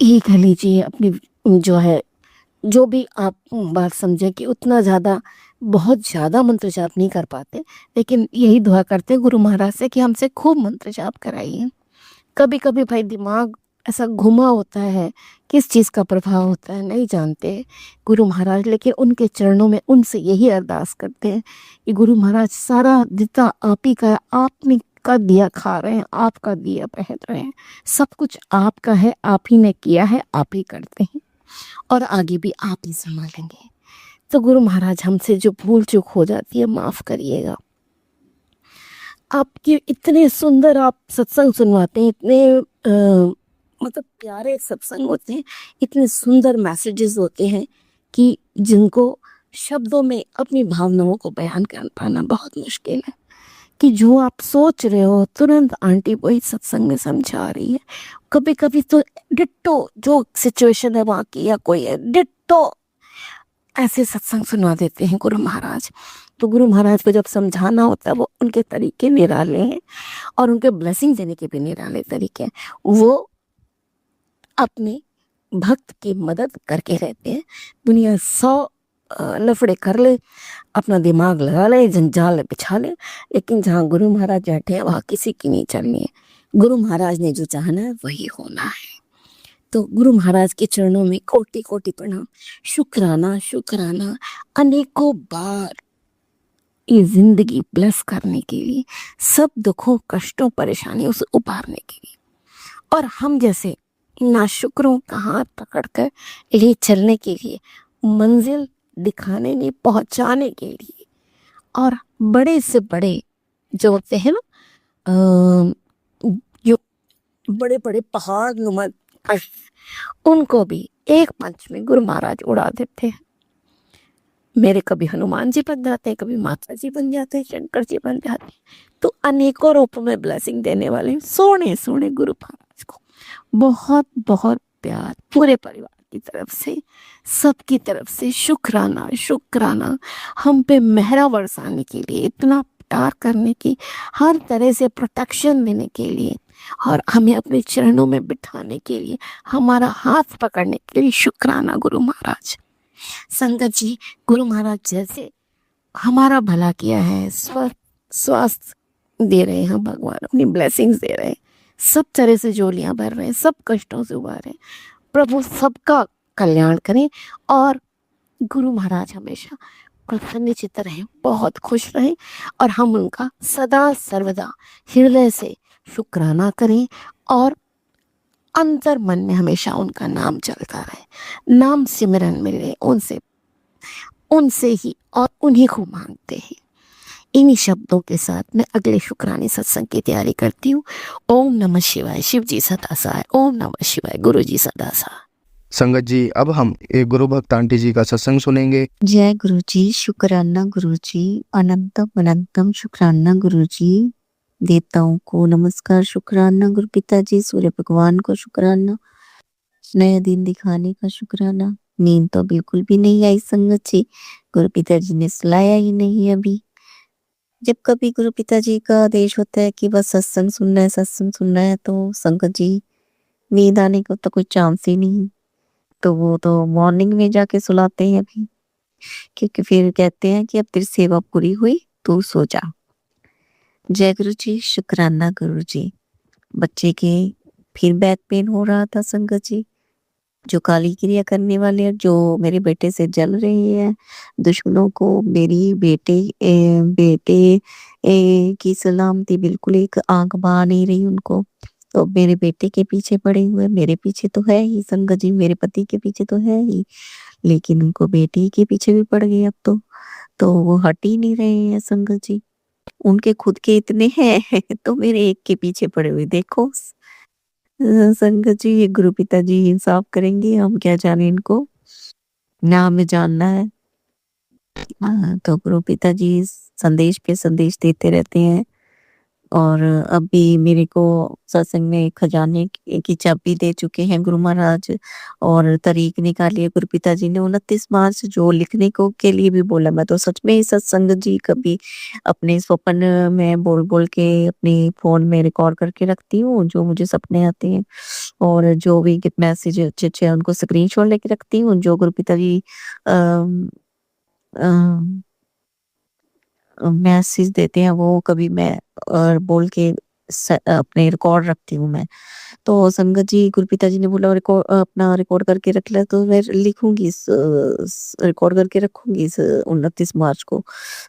[SPEAKER 5] ये कह लीजिए अपनी जो है, जो भी आप बात समझें कि उतना ज़्यादा बहुत ज़्यादा मंत्र जाप नहीं कर पाते, लेकिन यही दुआ करते हैं गुरु महाराज से कि हमसे खूब मंत्र जाप कराइए। कभी कभी भाई दिमाग ऐसा घुमा होता है, किस चीज़ का प्रभाव होता है नहीं जानते गुरु महाराज, लेकिन उनके चरणों में उनसे यही अरदास करते हैं कि गुरु महाराज सारा जितना आप ही का, आपने का दिया खा रहे हैं, आपका दिया पहन रहे हैं, सब कुछ आपका है, आप ही ने किया है, आप ही करते हैं और आगे भी आप ही संभालेंगे। तो गुरु महाराज हमसे जो भूल चूक हो जाती है माफ़ करिएगा। आपके इतने सुंदर आप सत्संग सुनवाते हैं, इतने मतलब प्यारे सत्संग होते हैं, इतने सुंदर मैसेजेस होते हैं कि जिनको शब्दों में अपनी भावनाओं को बयान कर पाना बहुत मुश्किल है। कि जो आप सोच रहे हो तुरंत आंटी वही सत्संग में समझा रही है। कभी कभी तो डिट्टो जो सिचुएशन है वहाँ की या कोई है, डिट्टो ऐसे सत्संग सुनवा देते हैं गुरु महाराज तो गुरु महाराज को जब समझाना होता है वो उनके तरीके निराले हैं और उनके ब्लेसिंग देने के भी निराले तरीके हैं। वो अपने भक्त की मदद करके रहते हैं। दुनिया 100 लफड़े कर ले, अपना दिमाग लगा ले, जंजाल बिछा ले, लेकिन जहाँ गुरु महाराज बैठे हैं वहाँ किसी की नहीं चलनी है। गुरु महाराज ने जो चाहना है वही होना है। तो गुरु महाराज के चरणों में कोटि कोटि प्रणाम, शुक्राना शुक्राना, अनेकों बार ये जिंदगी ब्लेस करने के लिए, सब दुखों कष्टों परेशानियों से उबारने के लिए, और हम जैसे नाशुकरों का हाथ पकड़कर ले चलने के लिए, मंजिल दिखाने नहीं पहुंचाने के लिए। और बड़े से बड़े जो होते हैं ना, जो बड़े बड़े पहाड़ नुमा कष्ट, उनको भी एक पंच में गुरु महाराज उड़ा देते हैं। मेरे कभी हनुमान जी बन जाते हैं, कभी माता जी बन जाते हैं, शंकर जी बन जाते हैं। तो अनेकों रूपों में ब्लेसिंग देने वाले सोने सोने गुरु महाराज को बहुत बहुत प्यार, पूरे परिवार की तरफ से, सबकी तरफ से शुक्राना शुक्राना। हम पे मेहरा बरसाने के लिए, इतना प्यार करने की, हर तरह से प्रोटेक्शन देने के लिए, और हमें अपने चरणों में बिठाने के लिए, हमारा हाथ पकड़ने के लिए शुक्राना गुरु महाराज। संगत जी, गुरु महाराज जैसे हमारा भला किया है, स्वास्थ्य दे रहे हैं भगवान, अपनी ब्लेसिंग्स दे रहे हैं, सब तरह से झोलियां भर रहे हैं, सब कष्टों से उबार रहे हैं। प्रभु सबका कल्याण करें और गुरु महाराज हमेशा प्रसन्न चित्त रहें, बहुत खुश रहें, और हम उनका सदा सर्वदा हृदय से शुक्राना करें और अंतर मन में हमेशा उनका नाम चलता रहे, नाम सिमरन मिले उनसे ही और उन्हीं को मांगते हैं। इन्हीं शब्दों के साथ मैं अगले शुक्राने सत्संग की तैयारी करती हूँ। ओम नमः शिवाय, शिव जी सदा सहाय। ओम नमः शिवाय, गुरु जी सदा सहाय।
[SPEAKER 1] संगत जी, अब हम एक गुरु भक्त आंटी जी का सत्संग सुनेंगे।
[SPEAKER 3] जय गुरु जी, शुक्राना गुरु जी, अनंतम अनंतम शुक्राना गुरु जी। देवताओं को नमस्कार, शुक्राना गुरु पिताजी, सूर्य भगवान को शुक्राना, नया दिन दिखाने का शुक्राना। नींद तो बिल्कुल भी नहीं आई संगत जी, गुरु पिताजी ने सुलाया ही नहीं अभी। जब कभी गुरु पिताजी का आदेश होता है कि बस सत्संग सुनना है, तो संगत जी नींद आने का तो कोई चांस ही नहीं। तो वो तो मॉर्निंग में जाके सुलाते हैं अभी, क्योंकि फिर कहते हैं कि अब तेरी सेवा पूरी हुई, तू सो जा। जय गुरु जी, शुक्राना गुरु जी। बच्चे के फिर बैक पेन हो रहा था संगत जी, जो काली क्रिया करने वाले जो मेरे बेटे से जल रही है, दुश्मनों को मेरी बेटे की सलामती बिल्कुल एक आंख बा नहीं रही उनको। तो मेरे बेटे के पीछे पड़े हुए, मेरे पीछे तो है ही संगत जी, मेरे पति के पीछे तो है ही, लेकिन उनको बेटी के पीछे भी पड़ गए अब तो वो हट ही नहीं रहे हैं संगत जी। उनके खुद के इतने हैं तो मेरे एक के पीछे पड़े हुए, देखो संगत जी। ये गुरु पिताजी इंसाफ करेंगे, हम क्या जाने इनको, ना हमें जानना है। तो गुरु पिताजी संदेश पे संदेश देते रहते हैं, और अभी मेरे को सत्संग में खजाने की चाबी दे चुके हैं गुरु महाराज, और तारीख निकाली है गुरु पिताजी ने 29 मार्च, जो लिखने को के लिए भी बोला। मैं तो सच में ही सत्संग जी कभी अपने स्वप्न में बोल बोल के अपने फोन में रिकॉर्ड करके रखती हूँ, जो मुझे सपने आते हैं, और जो भी मैसेज अच्छे उनको स्क्रीनशॉट लेके रखती हूँ, जो गुरु पिताजी मैसेज देते हैं वो कभी मैं बोल के अपने रिकॉर्ड रखती हूँ मैं। तो संगत जी गुरु पिताजी ने बोला अपना रिकॉर्ड करके रख लिया, तो मैं लिखूंगी, रिकॉर्ड करके रखूंगी इस 29 मार्च को,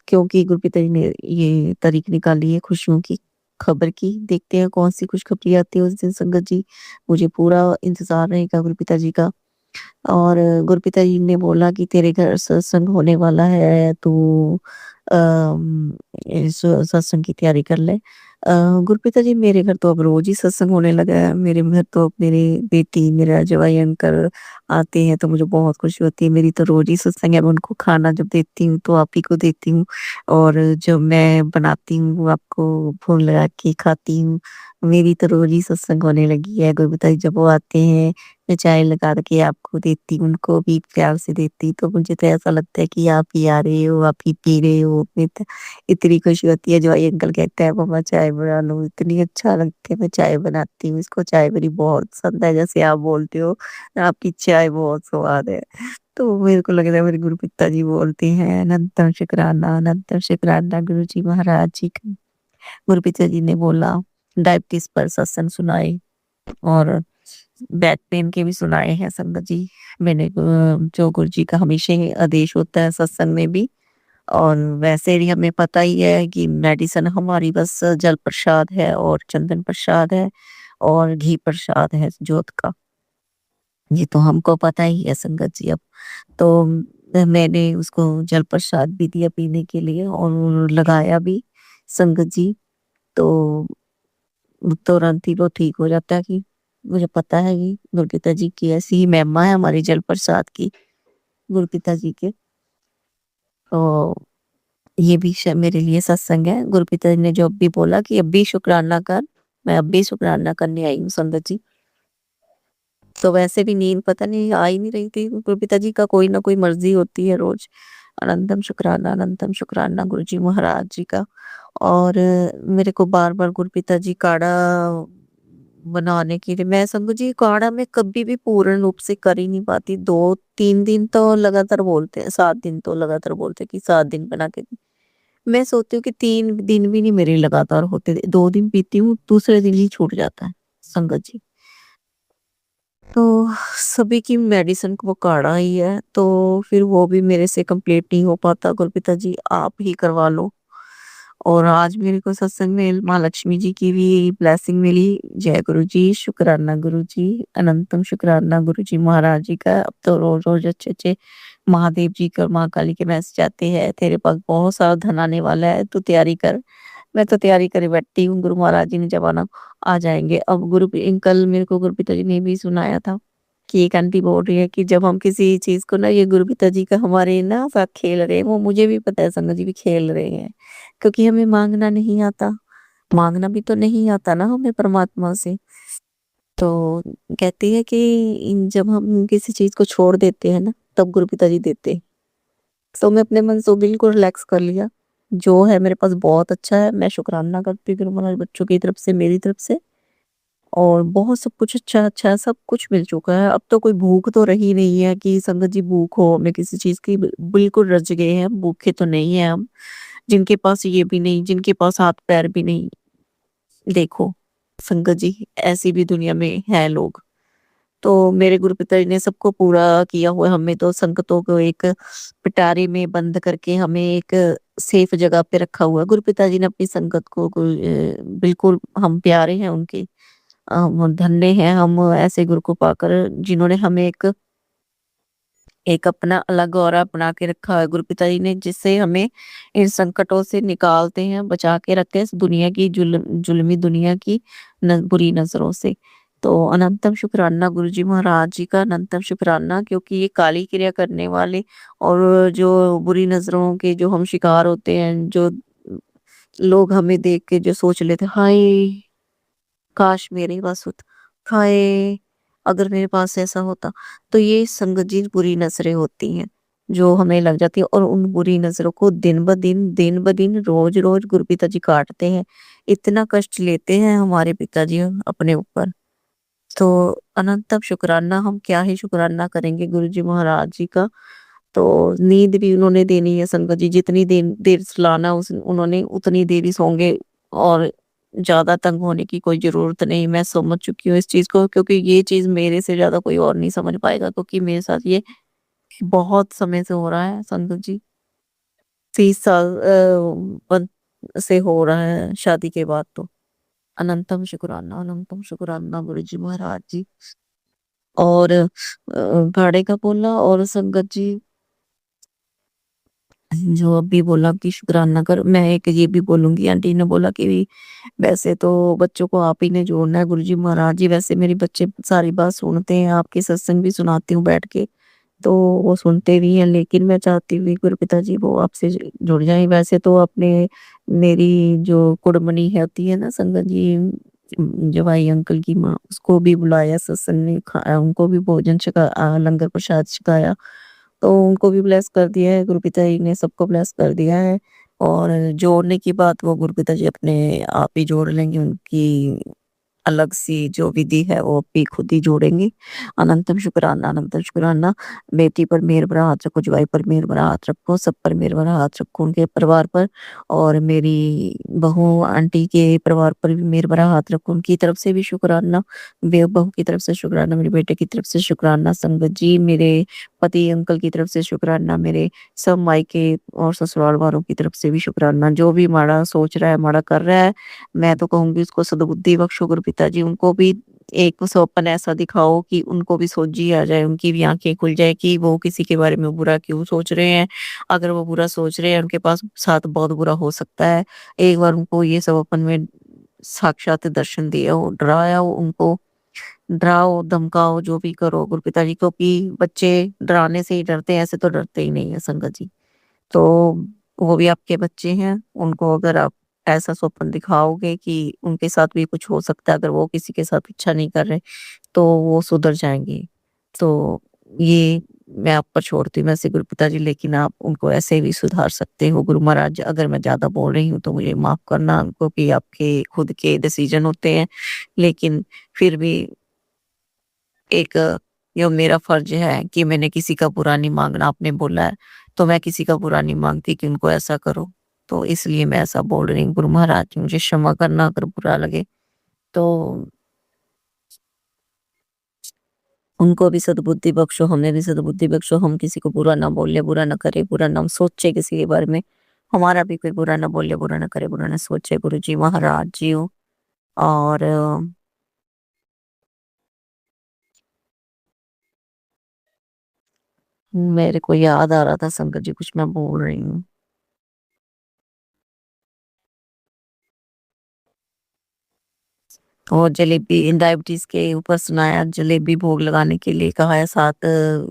[SPEAKER 3] क्योंकि गुरु पिताजी ने ये तारीख निकाली है खुशियों की खबर की। देखते हैं कौन सी खुशखबरी आती है उस दिन संगत जी, मुझे पूरा इंतजार रहेगा गुरु पिताजी का। और गुरु पिताजी ने बोला कि तेरे घर सत्संग होने वाला है, तू इस सत्संग की तैयारी कर ले। गुरप्रीता जी, मेरे घर तो अब रोज ही सत्संग होने लगा है। मेरे घर तो अब मेरी बेटी, मेरा जवाई अंकल आते हैं तो मुझे बहुत खुशी होती है। मेरी तो रोज ही सत्संग है। मैं उनको खाना जब देती हूँ तो आप ही को देती हूँ, और जब मैं बनाती हूँ वो आपको फोन लगा के खाती हूँ। मेरी तो रोज ही सत्संग होने लगी है। गुरप्रीता जी, जब वो आते हैं मैं चाय लगा के आपको देती हूँ, उनको भी प्यार से देती, तो मुझे तो ऐसा लगता है कि आप ही आ रहे हो, आप ही पी रहे हो। इतनी खुशी होती है। जो ये अंकल कहते हैं मम्मा चाय बना लो, इतनी अच्छा लगता है। मैं चाय बनाती हूँ, इसको चाय मेरी बहुत पसंद है। जैसे आप बोलते हो आपकी चाय बहुत स्वाद है, तो मेरे को लग रहा है मेरे गुरु पिताजी बोलते हैं अनंतम शुक्राना गुरु जी महाराज जी का। गुरु पिताजी ने बोला डायबिटीज पर सत्संग सुनाए, और बैक पेन के भी सुनाए हैं संगत जी। मैंने जो गुरु जी का हमेशा ही आदेश होता है सत्संग में भी, और वैसे भी हमें पता ही है कि मेडिसिन हमारी बस जल प्रसाद है और चंदन प्रसाद है और घी प्रसाद है जोत का। ये तो हमको पता ही है संगत जी अब। तो मैंने उसको जल प्रसाद भी दिया पीने के लिए और लगाया भी संगत जी। तो तुरंत ही वो ठीक हो जाता है। कि मुझे पता है कि गुरु जी की ऐसी ही महिमा है हमारी जल प्रसाद की, गुरु जी के। तो ये भी मेरे लिए सत्संग है। गुरु ने जो अब भी बोला कि अब भी शुक्राना कर, मैं अब भी शुक्राना करने आई हूँ संगत जी। तो वैसे भी नींद पता नहीं आ ही नहीं रही थी। गुरु जी का कोई ना कोई मर्जी होती है रोज। अनंतम शुक्राना गुरु जी महाराज जी का। और मेरे को बार बार गुरु जी काढ़ा बनाने के लिए, मैं संगत जी काढ़ा में कभी भी पूर्ण रूप से कर ही नहीं पाती। 2-3 दिन तो लगातार बोलते हैं, 7 दिन तो लगातार बोलते हैं कि 7 दिन बना के। मैं सोचती हूँ कि 3 दिन भी नहीं मेरे लगातार होते, 2 दिन पीती हूँ, दूसरे दिन ही छूट जाता है संगत जी। तो सभी की मेडिसिन को वो काढ़ा ही है, तो फिर वो भी मेरे से कंप्लीट नहीं हो पाता। गुरु जी आप ही करवा लो। और आज मेरे को सत्संग में माँ लक्ष्मी जी की भी ब्लेसिंग मिली। जय गुरु जी, शुक्राना गुरु जी, अनंतम शुक्राना गुरु जी महाराज जी का। अब तो रोज रोज अच्छे अच्छे महादेव जी का, माँ काली के मैसेज आते हैं, तेरे पास बहुत सारा धन आने वाला है, तू तैयारी कर। मैं तो तैयारी करे बैठी हूँ। गुरु महाराज जी ने जब आना आ जाएंगे। अब कल मेरे को गुरु पिताजी ने भी सुनाया था कि एक आंटी बोल रही है कि जब हम किसी चीज को ना, ये गुरु पिताजी का हमारे ना साथ खेल रहे हैं। वो मुझे भी पता है संगत जी भी खेल रहे हैं, क्योंकि हमें मांगना नहीं आता। मांगना भी तो नहीं आता ना हमें परमात्मा से। तो कहती है कि जब हम किसी चीज को छोड़ देते हैं ना, तब गुरु पिताजी देते हैं। तो मैं अपने मन से बिल्कुल रिलैक्स कर लिया। जो है मेरे पास बहुत अच्छा है। मैं शुक्राना करती हूँ गुरु महाराज, बच्चों की तरफ से, मेरी तरफ से। और बहुत सब कुछ अच्छा अच्छा है, सब कुछ मिल चुका है। अब तो कोई भूख तो रही नहीं है कि संगत जी भूख हो हमें किसी चीज की। बिल्कुल रज गए हैं, भूखे तो नहीं है हम। जिनके पास ये भी नहीं, जिनके पास हाथ पैर भी नहीं, देखो संगत जी ऐसी भी दुनिया में है लोग। तो मेरे गुरु पिताजी ने सबको पूरा किया हुआ है। हमें तो संगतों को एक पिटारे में बंद करके हमें एक सेफ जगह पे रखा हुआ है। गुरु पिताजी ने अपनी संगत को बिल्कुल, हम प्यारे हैं उनके। हम धन्य हैं हम ऐसे गुरु को पाकर, जिन्होंने हमें एक एक अपना अलग औरा बना के रखा है। गुरु पिताजी ने, जिससे हमें इन संकटों से निकालते हैं, बचा के रखते हैं इस दुनिया की जुल्मी दुनिया की बुरी नजरों से। तो अनंतम शुक्राना गुरु जी महाराज जी का, अनंतम शुक्राना। क्योंकि ये काली क्रिया करने वाले और जो बुरी नजरों के जो हम शिकार होते हैं, जो लोग हमें देख के जो सोच लेते, हाय काश मेरे पास होता, हाय अगर मेरे पास ऐसा होता। तो ये संगत जी बुरी नजरें होती हैं जो हमें लग जाती है, और उन बुरी नजरों को दिन ब दिन रोज रोज गुरु पिताजी काटते हैं। इतना कष्ट लेते हैं हमारे पिताजी अपने ऊपर। तो अनंतम शुक्राना, हम क्या ही शुक्राना करेंगे गुरु जी महाराज जी का। तो नींद भी उन्होंने देनी है संगत जी, जितनी देर सुलाना उन्होंने उतनी देर ही सोंगे। और ज्यादा तंग होने की कोई जरूरत नहीं। मैं समझ चुकी हूँ इस चीज को, क्योंकि ये चीज मेरे से ज्यादा कोई और नहीं समझ पाएगा, क्योंकि मेरे साथ ये बहुत समय से हो रहा है संगत जी। 30 साल से हो रहा है शादी के बाद। तो अनंतम शुक्राना गुरु जी महाराज जी। और घाड़े का बोला और संगत जी जो अभी बोला कि शुक्राना कर, मैं एक ये भी बोलूँगी, आंटी ने बोला कि वैसे तो बच्चों को आप ही ने जोड़ना है गुरुजी महाराज जी, वैसे मेरे बच्चे सारी बात सुनते हैं, आपके सत्संग भी सुनाती हूँ बैठ के, तो वो सुनते भी हैं, लेकिन मैं चाहती हूँ कि गुरुपिता जी वो आपसे जुड़ जाएँ। वैसे तो अपने मेरी जो कुड़मनी है होती है ना संगत जी, जवाई अंकल की माँ, उसको भी बुलाया सत्संग में, उनको भी भोजन लंगर प्रसाद छकाया। तो उनको भी ब्लेस कर दिया है, गुरुपिता जी ने सबको ब्लेस कर दिया है। और जोड़ने की बात वो गुरुपिता जी अपने आप ही जोड़ लेंगे, उनकी अलग सी जो विधि है वो भी खुद ही जोड़ेंगे। अनंतम शुक्राना, बेटी पर मेहर भरा हाथ रखो, जुबाई पर मेहर भरा हाथ रखो, सब पर मेहर भरा हाथ रखो, उनके परिवार पर, और मेरी बहू आंटी के परिवार पर भी मेहर भरा हाथ रखो, उनकी तरफ से भी शुक्राना, बहू की तरफ से शुक्राना, मेरे बेटे की तरफ से शुक्राना, संगत जी मेरे पति अंकल की तरफ से शुक्राना, मेरे सब मायके और ससुराल वालों की तरफ से भी शुक्राना। जो भी माड़ा सोच रहा है, माड़ा कर रहा है, मैं तो कहूँगी उसको सद्बुद्धि बख्शो गुरुपिता जी, उनको भी एक सौपन ऐसा दिखाओ कि उनको भी सोझी आ जाए, उनकी भी आँखें खुल जाए कि वो किसी के बारे में बुरा क्यों सोच रहे हैं। अगर वो बुरा सोच रहे हैं, उनके पास साथ बहुत बुरा हो सकता है। एक बार उनको ये सौपन में साक्षात दर्शन दियो, डराओ उनको, डराओ, धमकाओ, जो भी करो गुरुपिता जी, क्योंकि बच्चे डराने से ही डरते हैं, ऐसे तो डरते ही नहीं है संगत जी। तो वो भी आपके बच्चे हैं, उनको अगर आप ऐसा स्वप्न दिखाओगे कि उनके साथ भी कुछ हो सकता है, अगर वो किसी के साथ अच्छा नहीं कर रहे, तो वो सुधर जाएँगे। तो ये मैं आप पर छोड़ती हूँ वैसे गुरुपिता जी, लेकिन आप उनको ऐसे भी सुधार सकते हो गुरु महाराज। अगर मैं ज़्यादा बोल रही हूँ तो मुझे माफ़ करना, क्योंकि आपके खुद के डिसीज़न होते हैं, लेकिन फिर भी एक यो मेरा फ़र्ज़ है कि मैंने किसी का बुरा नहीं माँगना, आपने बोला है, तो मैं किसी का बुरा नहीं माँगती कि उनको ऐसा करो। तो इसलिए मैं ऐसा बोल रही हूँ गुरु महाराज, मुझे क्षमा करना अगर बुरा लगे। तो उनको भी सद्बुद्धि बख्शो, हमें भी सद्बुद्धि बख्शो, हम किसी को बुरा ना बोले, बुरा ना करे, बुरा ना सोचे किसी के बारे में। हमारा भी कोई बुरा ना बोले, बुरा ना करे, बुरा ना सोचे गुरुजी महाराज जी हो। और मेरे को याद आ रहा था संगत जी, कुछ मैं बोल रही हूँ। और जलेबी डायबिटीज़ के ऊपर सुनाया, जलेबी भोग लगाने के लिए कहा है 7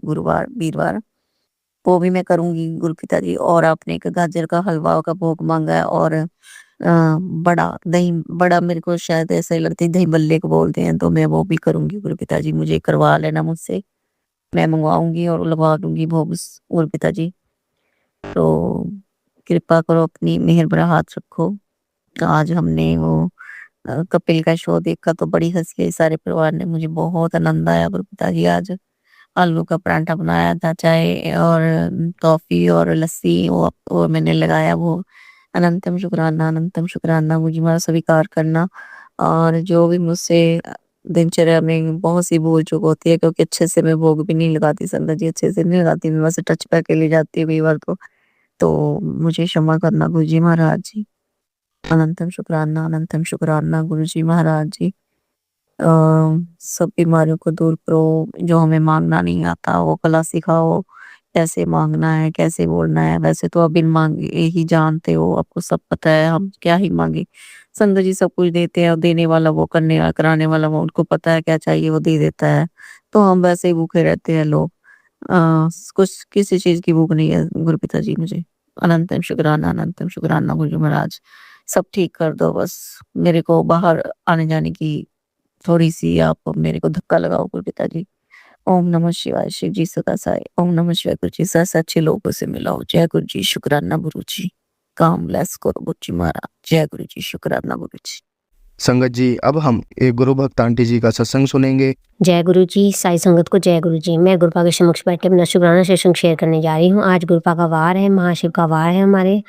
[SPEAKER 3] गुरुवार, वीरवार, वो भी मैं करूँगी गुरुपिता जी। और आपने एक गाजर का हलवा का भोग माँगा है, और बड़ा मेरे को शायद ऐसा ही लगता है दही बल्ले को बोलते हैं, तो मैं वो भी करूँगी गुरुपिता जी, मुझे करवा लेना मुझसे, मैं मँगवाऊँगी और लगवा दूँगी भोग गुरुपिता जी। तो कृपा करो, अपनी मेहर भरा हाथ रखो। आज हमने वो कपिल का शो देखा तो बड़ी हँसी आई सारे परिवार ने, मुझे बहुत आनंद आया गुरुपिता जी। आज आलू का पराठा बनाया था, चाय और कॉफ़ी और लस्सी वो मैंने लगाया वो। अनंतम शुक्राना मुझे वहाँ स्वीकार करना। और जो भी मुझसे दिनचर्या में बहुत सी भूल चूक होती है, क्योंकि अच्छे से मैं भोग भी नहीं लगाती संगत जी, अच्छे से नहीं लगाती, मैं बस टच करके ले जाती हूँ कई बार तो मुझे क्षमा करना गुरुजी महाराज जी। अनंतम शुक्राना गुरुजी महाराज जी। अ, सब बीमारियों को दूर करो, जो हमें माँगना नहीं आता वो कला सिखाओ, कैसे माँगना है, कैसे बोलना है। वैसे तो आप बिन माँगे ही जानते हो, आपको सब पता है, हम क्या ही माँगे। संत जी सब कुछ देते हैं, और देने वाला वो, कराने वाला वो, उनको पता है क्या चाहिए वो दे देता है। तो हम वैसे ही भूखे रहते हैं लोग। कुछ किसी चीज़ की भूख नहीं है गुरुपिता जी मुझे। अनंतम शुक्राना गुरु महाराज। सब ठीक कर दो बस, मेरे को बाहर आने-जाने की थोड़ी-सी आप मेरे को धक्का लगाओ गुरुपिता जी। ओम नमः शिवाय, शिव जी सदा सहाय। ओम नमः शिवाय गुरु जी, सच-सच्चे लोगों से मिलाओ। जय गुरु जी, शुक्राना गुरु जी। काम ब्लेस करो गुरु जी महाराज। जय गुरु जी, शुक्राना गुरु जी।
[SPEAKER 1] संगत जी, अब हम एक गुरु भक्त आंटी जी का सत्संग सुनेंगे।
[SPEAKER 6] जय गुरु जी, साई संगत को जय गुरु जी। मैं गुरुपा के समक्ष बैठ के अपना शुक्राना सत्संग शेयर करने जा रही हूँ। आज गुरुपा का वार है, महाशिव का वार है हमारे।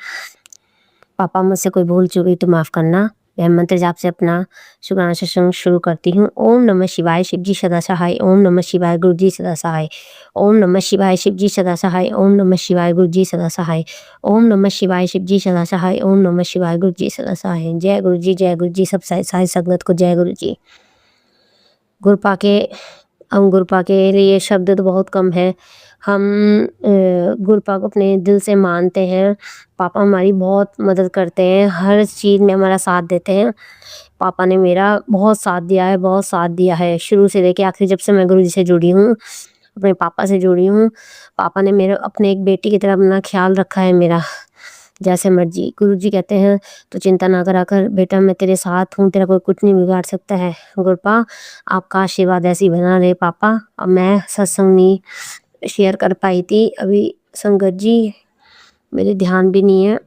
[SPEAKER 6] पापा मुझसे कोई भूल चूक हुई तो माफ़ करना। मैं मंत्र जाप से अपना शुक्राना सत्संग शुरू करती हूँ। ओम नमः शिवाय, शिव जी सदा सहाय। ओम नमः शिवाय, गुरु जी सदा सहाय। ओम नमः शिवाय, शिव जी सदा सहाय। ओम नमः शिवाय, गुरु जी सदा सहाय। ओम नमः शिवाय, शिव जी सदा सहाय। ओम नमः शिवाय, गुरु जी सदा सहाय। जय गुरु जी, जय गुरु जी। सब साई संगत को जय गुरु जी। गुरुपा के हम गुरुपा के लिए शब्द तो बहुत कम है। हम गुरुपा को अपने दिल से मानते हैं। पापा हमारी बहुत मदद करते हैं, हर चीज़ में हमारा साथ देते हैं। पापा ने मेरा बहुत साथ दिया है, बहुत साथ दिया है शुरू से लेके आखिर, जब से मैं गुरुजी से जुड़ी हूँ, अपने पापा से जुड़ी हूँ। पापा ने मेरे अपने एक बेटी की तरह अपना ख्याल रखा है मेरा, जैसे मर्जी। गुरुजी कहते हैं तो चिंता ना करा कर बेटा, मैं तेरे साथ हूँ, तेरा कोई कुछ नहीं बिगाड़ सकता है। गुरुपा आपका आशीर्वाद ऐसे ही बना रहे पापा। अब मैं सत्संग नहीं शेयर कर पाई थी अभी संगत जी, मेरे ध्यान भी नहीं है।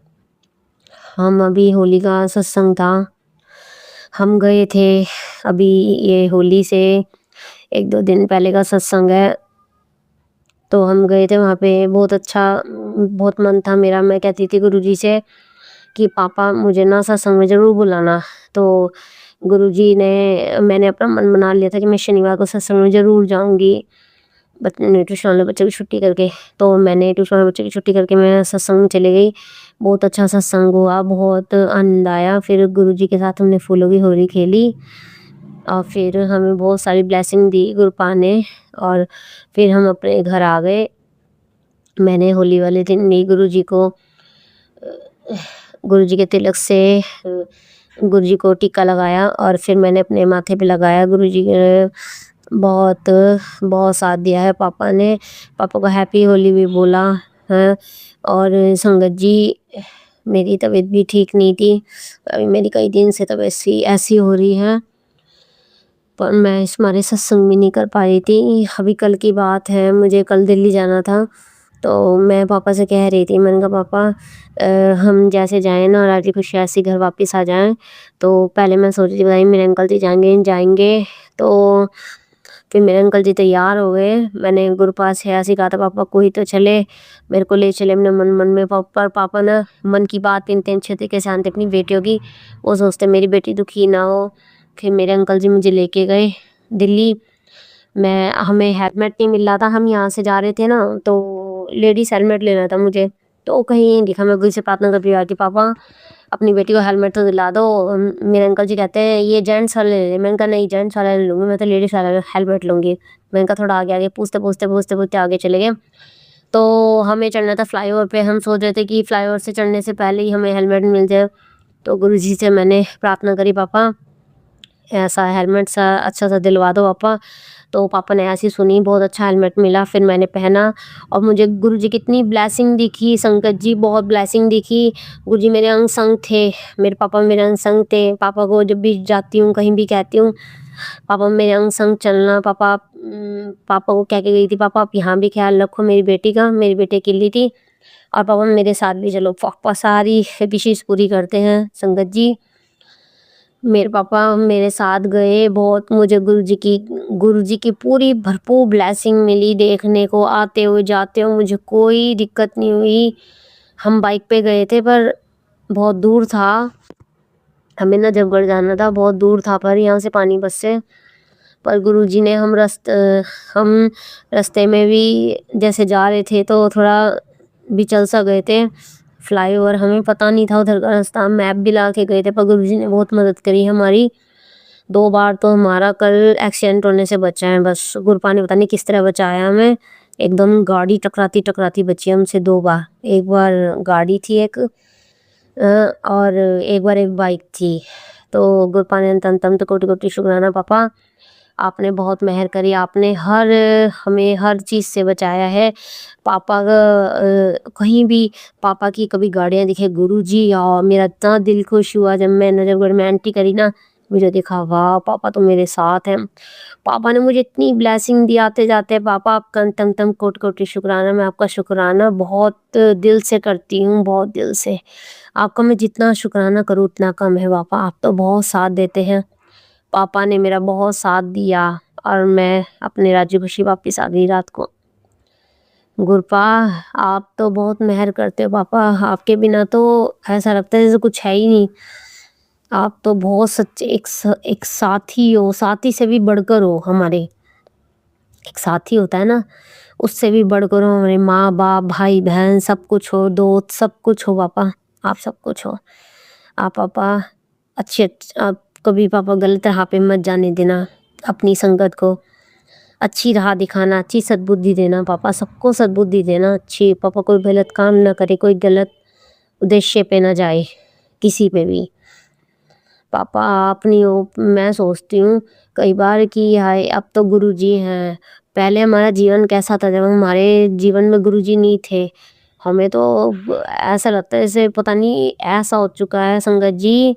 [SPEAKER 6] हम अभी होली का सत्संग था, हम गए थे अभी, ये होली से 1-2 दिन पहले का सत्संग है। तो हम गए थे वहाँ पे, बहुत अच्छा, बहुत मन था मेरा। मैं कहती थी गुरुजी से कि पापा मुझे ना सत्संग में ज़रूर बुलाना। तो गुरुजी ने, मैंने अपना मन बना लिया था कि मैं शनिवार को सत्संग में ज़रूर जाऊँगी, ट्यूशन वाले बच्चे की छुट्टी करके। तो मैंने ट्यूशन वाले बच्चे की छुट्टी करके मैं सत्संग में चली गई। बहुत अच्छा सत्संग हुआ, बहुत आनंद आया। फिर गुरुजी के साथ हमने फूलों की होली खेली और फिर हमें बहुत सारी ब्लेसिंग दी गुरुपा ने, और फिर हम अपने घर आ गए। मैंने होली वाले दिन भी गुरुजी को गुरुजी के तिलक से गुरुजी को टीका लगाया और फिर मैंने अपने माथे पे लगाया। गुरुजी ने बहुत बहुत साथ दिया है पापा ने। पापा को हैप्पी होली भी बोला है। और संगत जी, मेरी तबीयत भी ठीक नहीं थी अभी, मेरी कई दिन से तबीयत ऐसी हो रही है, पर मैं इस मारे सत्संग भी नहीं कर पा रही थी। अभी कल की बात है, मुझे कल दिल्ली जाना था। तो मैं पापा से कह रही थी, मैंने कहा पापा हम जैसे जाएँ ना राजी खुशी ऐसे घर वापस आ जाएँ। तो पहले मैं सोच रही थी बताइए मेरे अंकल जी जाएंगे। तो फिर मेरे अंकल जी तैयार हो गए। मैंने गुरुपा से ऐसे कहा था पापा कोई तो चले, मेरे को ले चले। अपने मन मन में पापा ना मन की बात इतने अच्छे तरीके से जानते अपनी बेटियों की, वो सोचते मेरी बेटी दुखी ना हो। फिर मेरे अंकल जी मुझे लेके गए दिल्ली। हमें हेलमेट नहीं मिल रहा था, हम यहाँ से जा रहे थे ना, तो लेडीज़ हेलमेट लेना था मुझे। तो कहीं नहीं दिखा। मैं गुरु से प्रार्थना कर रही थी पापा अपनी बेटी को हेलमेट तो दिला दो। मेरे अंकल जी कहते हैं ये जेंट्स वाले ले ले। मैंने कहा नहीं जेंट्स वाला ले लूँगी, मैं तो लेडीज़ वाला हेलमेट लूँगी। मैंने कहा थोड़ा आगे पूछते आगे चले गए। तो हमें चढ़ना था फ्लाईओवर पे। हम सोच रहे थे कि फ्लाईओवर से चढ़ने से पहले ही हमें हेलमेट मिल जाए। तो गुरुजी से मैंने प्रार्थना करी पापा ऐसा हेलमेट सा अच्छा सा दिलवा दो पापा। तो पापा ने ऐसी सुनी, बहुत अच्छा हेलमेट मिला। फिर मैंने पहना और मुझे गुरुजी की इतनी ब्लेसिंग दिखी, संगत जी बहुत ब्लेसिंग दिखी। गुरुजी मेरे अंग संग थे, मेरे पापा मेरे अंग संग थे। पापा को जब भी जाती हूँ कहीं भी कहती हूँ पापा मेरे अंग संग चलना। पापा को कह के गई थी पापा आप यहाँ भी ख्याल रखो मेरी बेटी का, मेरी बेटी अकेली थी और पापा मेरे साथ भी चलो। पापा सारी विशेष पूरी करते हैं संगत जी। मेरे पापा मेरे साथ गए, बहुत मुझे गुरुजी की पूरी भरपूर ब्लेसिंग मिली देखने को। आते हुए जाते हुए मुझे कोई दिक्कत नहीं हुई। हम बाइक पे गए थे पर बहुत दूर था, हमें नजफगढ़ जाना था, बहुत दूर था पर यहाँ से पानीपत से। पर गुरुजी ने हम रास्ते में भी जैसे जा रहे थे तो थोड़ा बिचल सा गए थे। फ्लाईओवर हमें पता नहीं था उधर का रास्ता, मैप भी ला के गए थे पर गुरुजी ने बहुत मदद करी हमारी। 2 बार तो हमारा कल एक्सीडेंट होने से बचा है, बस गुरुपा ने पता नहीं किस तरह बचाया हमें। एकदम गाड़ी टकराती बची हमसे 2 बार। एक बार गाड़ी थी एक और एक बार एक बाइक थी। तो गुरुपा ने तन तो कोटि शुक्राना पापा, आपने बहुत मेहर करी। आपने हमें हर चीज़ से बचाया है। पापा कहीं भी पापा की कभी गाड़ियाँ दिखे गुरुजी, और मेरा इतना दिल खुश हुआ जब मैं नजफगढ़ में एंट्री करी ना, मुझे देखा वाह पापा तो मेरे साथ हैं। पापा ने मुझे इतनी ब्लेसिंग दी आते जाते। पापा आपका तम कोटि शुक्राना। मैं आपका शुक्राना बहुत दिल से करती हूँ, बहुत दिल से। आपका मैं जितना शुक्राना करूँ उतना कम है पापा, आप तो बहुत साथ देते हैं। पापा ने मेरा बहुत साथ दिया और मैं अपने राज्य खुशी वापस आ गई रात को। गुरुपा आप तो बहुत मेहर करते हो पापा, आपके बिना तो ऐसा लगता है जैसे कुछ है ही नहीं। आप तो बहुत सच्चे एक साथी हो, साथी से भी बढ़कर हो हमारे। एक साथी होता है ना, उससे भी बढ़कर हो। हमारे माँ बाप भाई बहन सब कुछ हो, दोस्त सब कुछ हो पापा, आप सब कुछ हो। आप पापा आप कभी पापा गलत राह पे मत जाने देना अपनी संगत को। अच्छी राह दिखाना, अच्छी सद्बुद्धि देना पापा, सबको सद्बुद्धि देना अच्छी। पापा कोई गलत काम ना करे, कोई गलत उद्देश्य पे ना जाए किसी पे भी। पापा अपनी मैं सोचती हूँ कई बार कि हाय अब तो गुरुजी हैं, पहले हमारा जीवन कैसा था जब हमारे जीवन में गुरुजी नहीं थे। हमें तो ऐसा लगता है जैसे पता नहीं ऐसा हो चुका है संगत जी,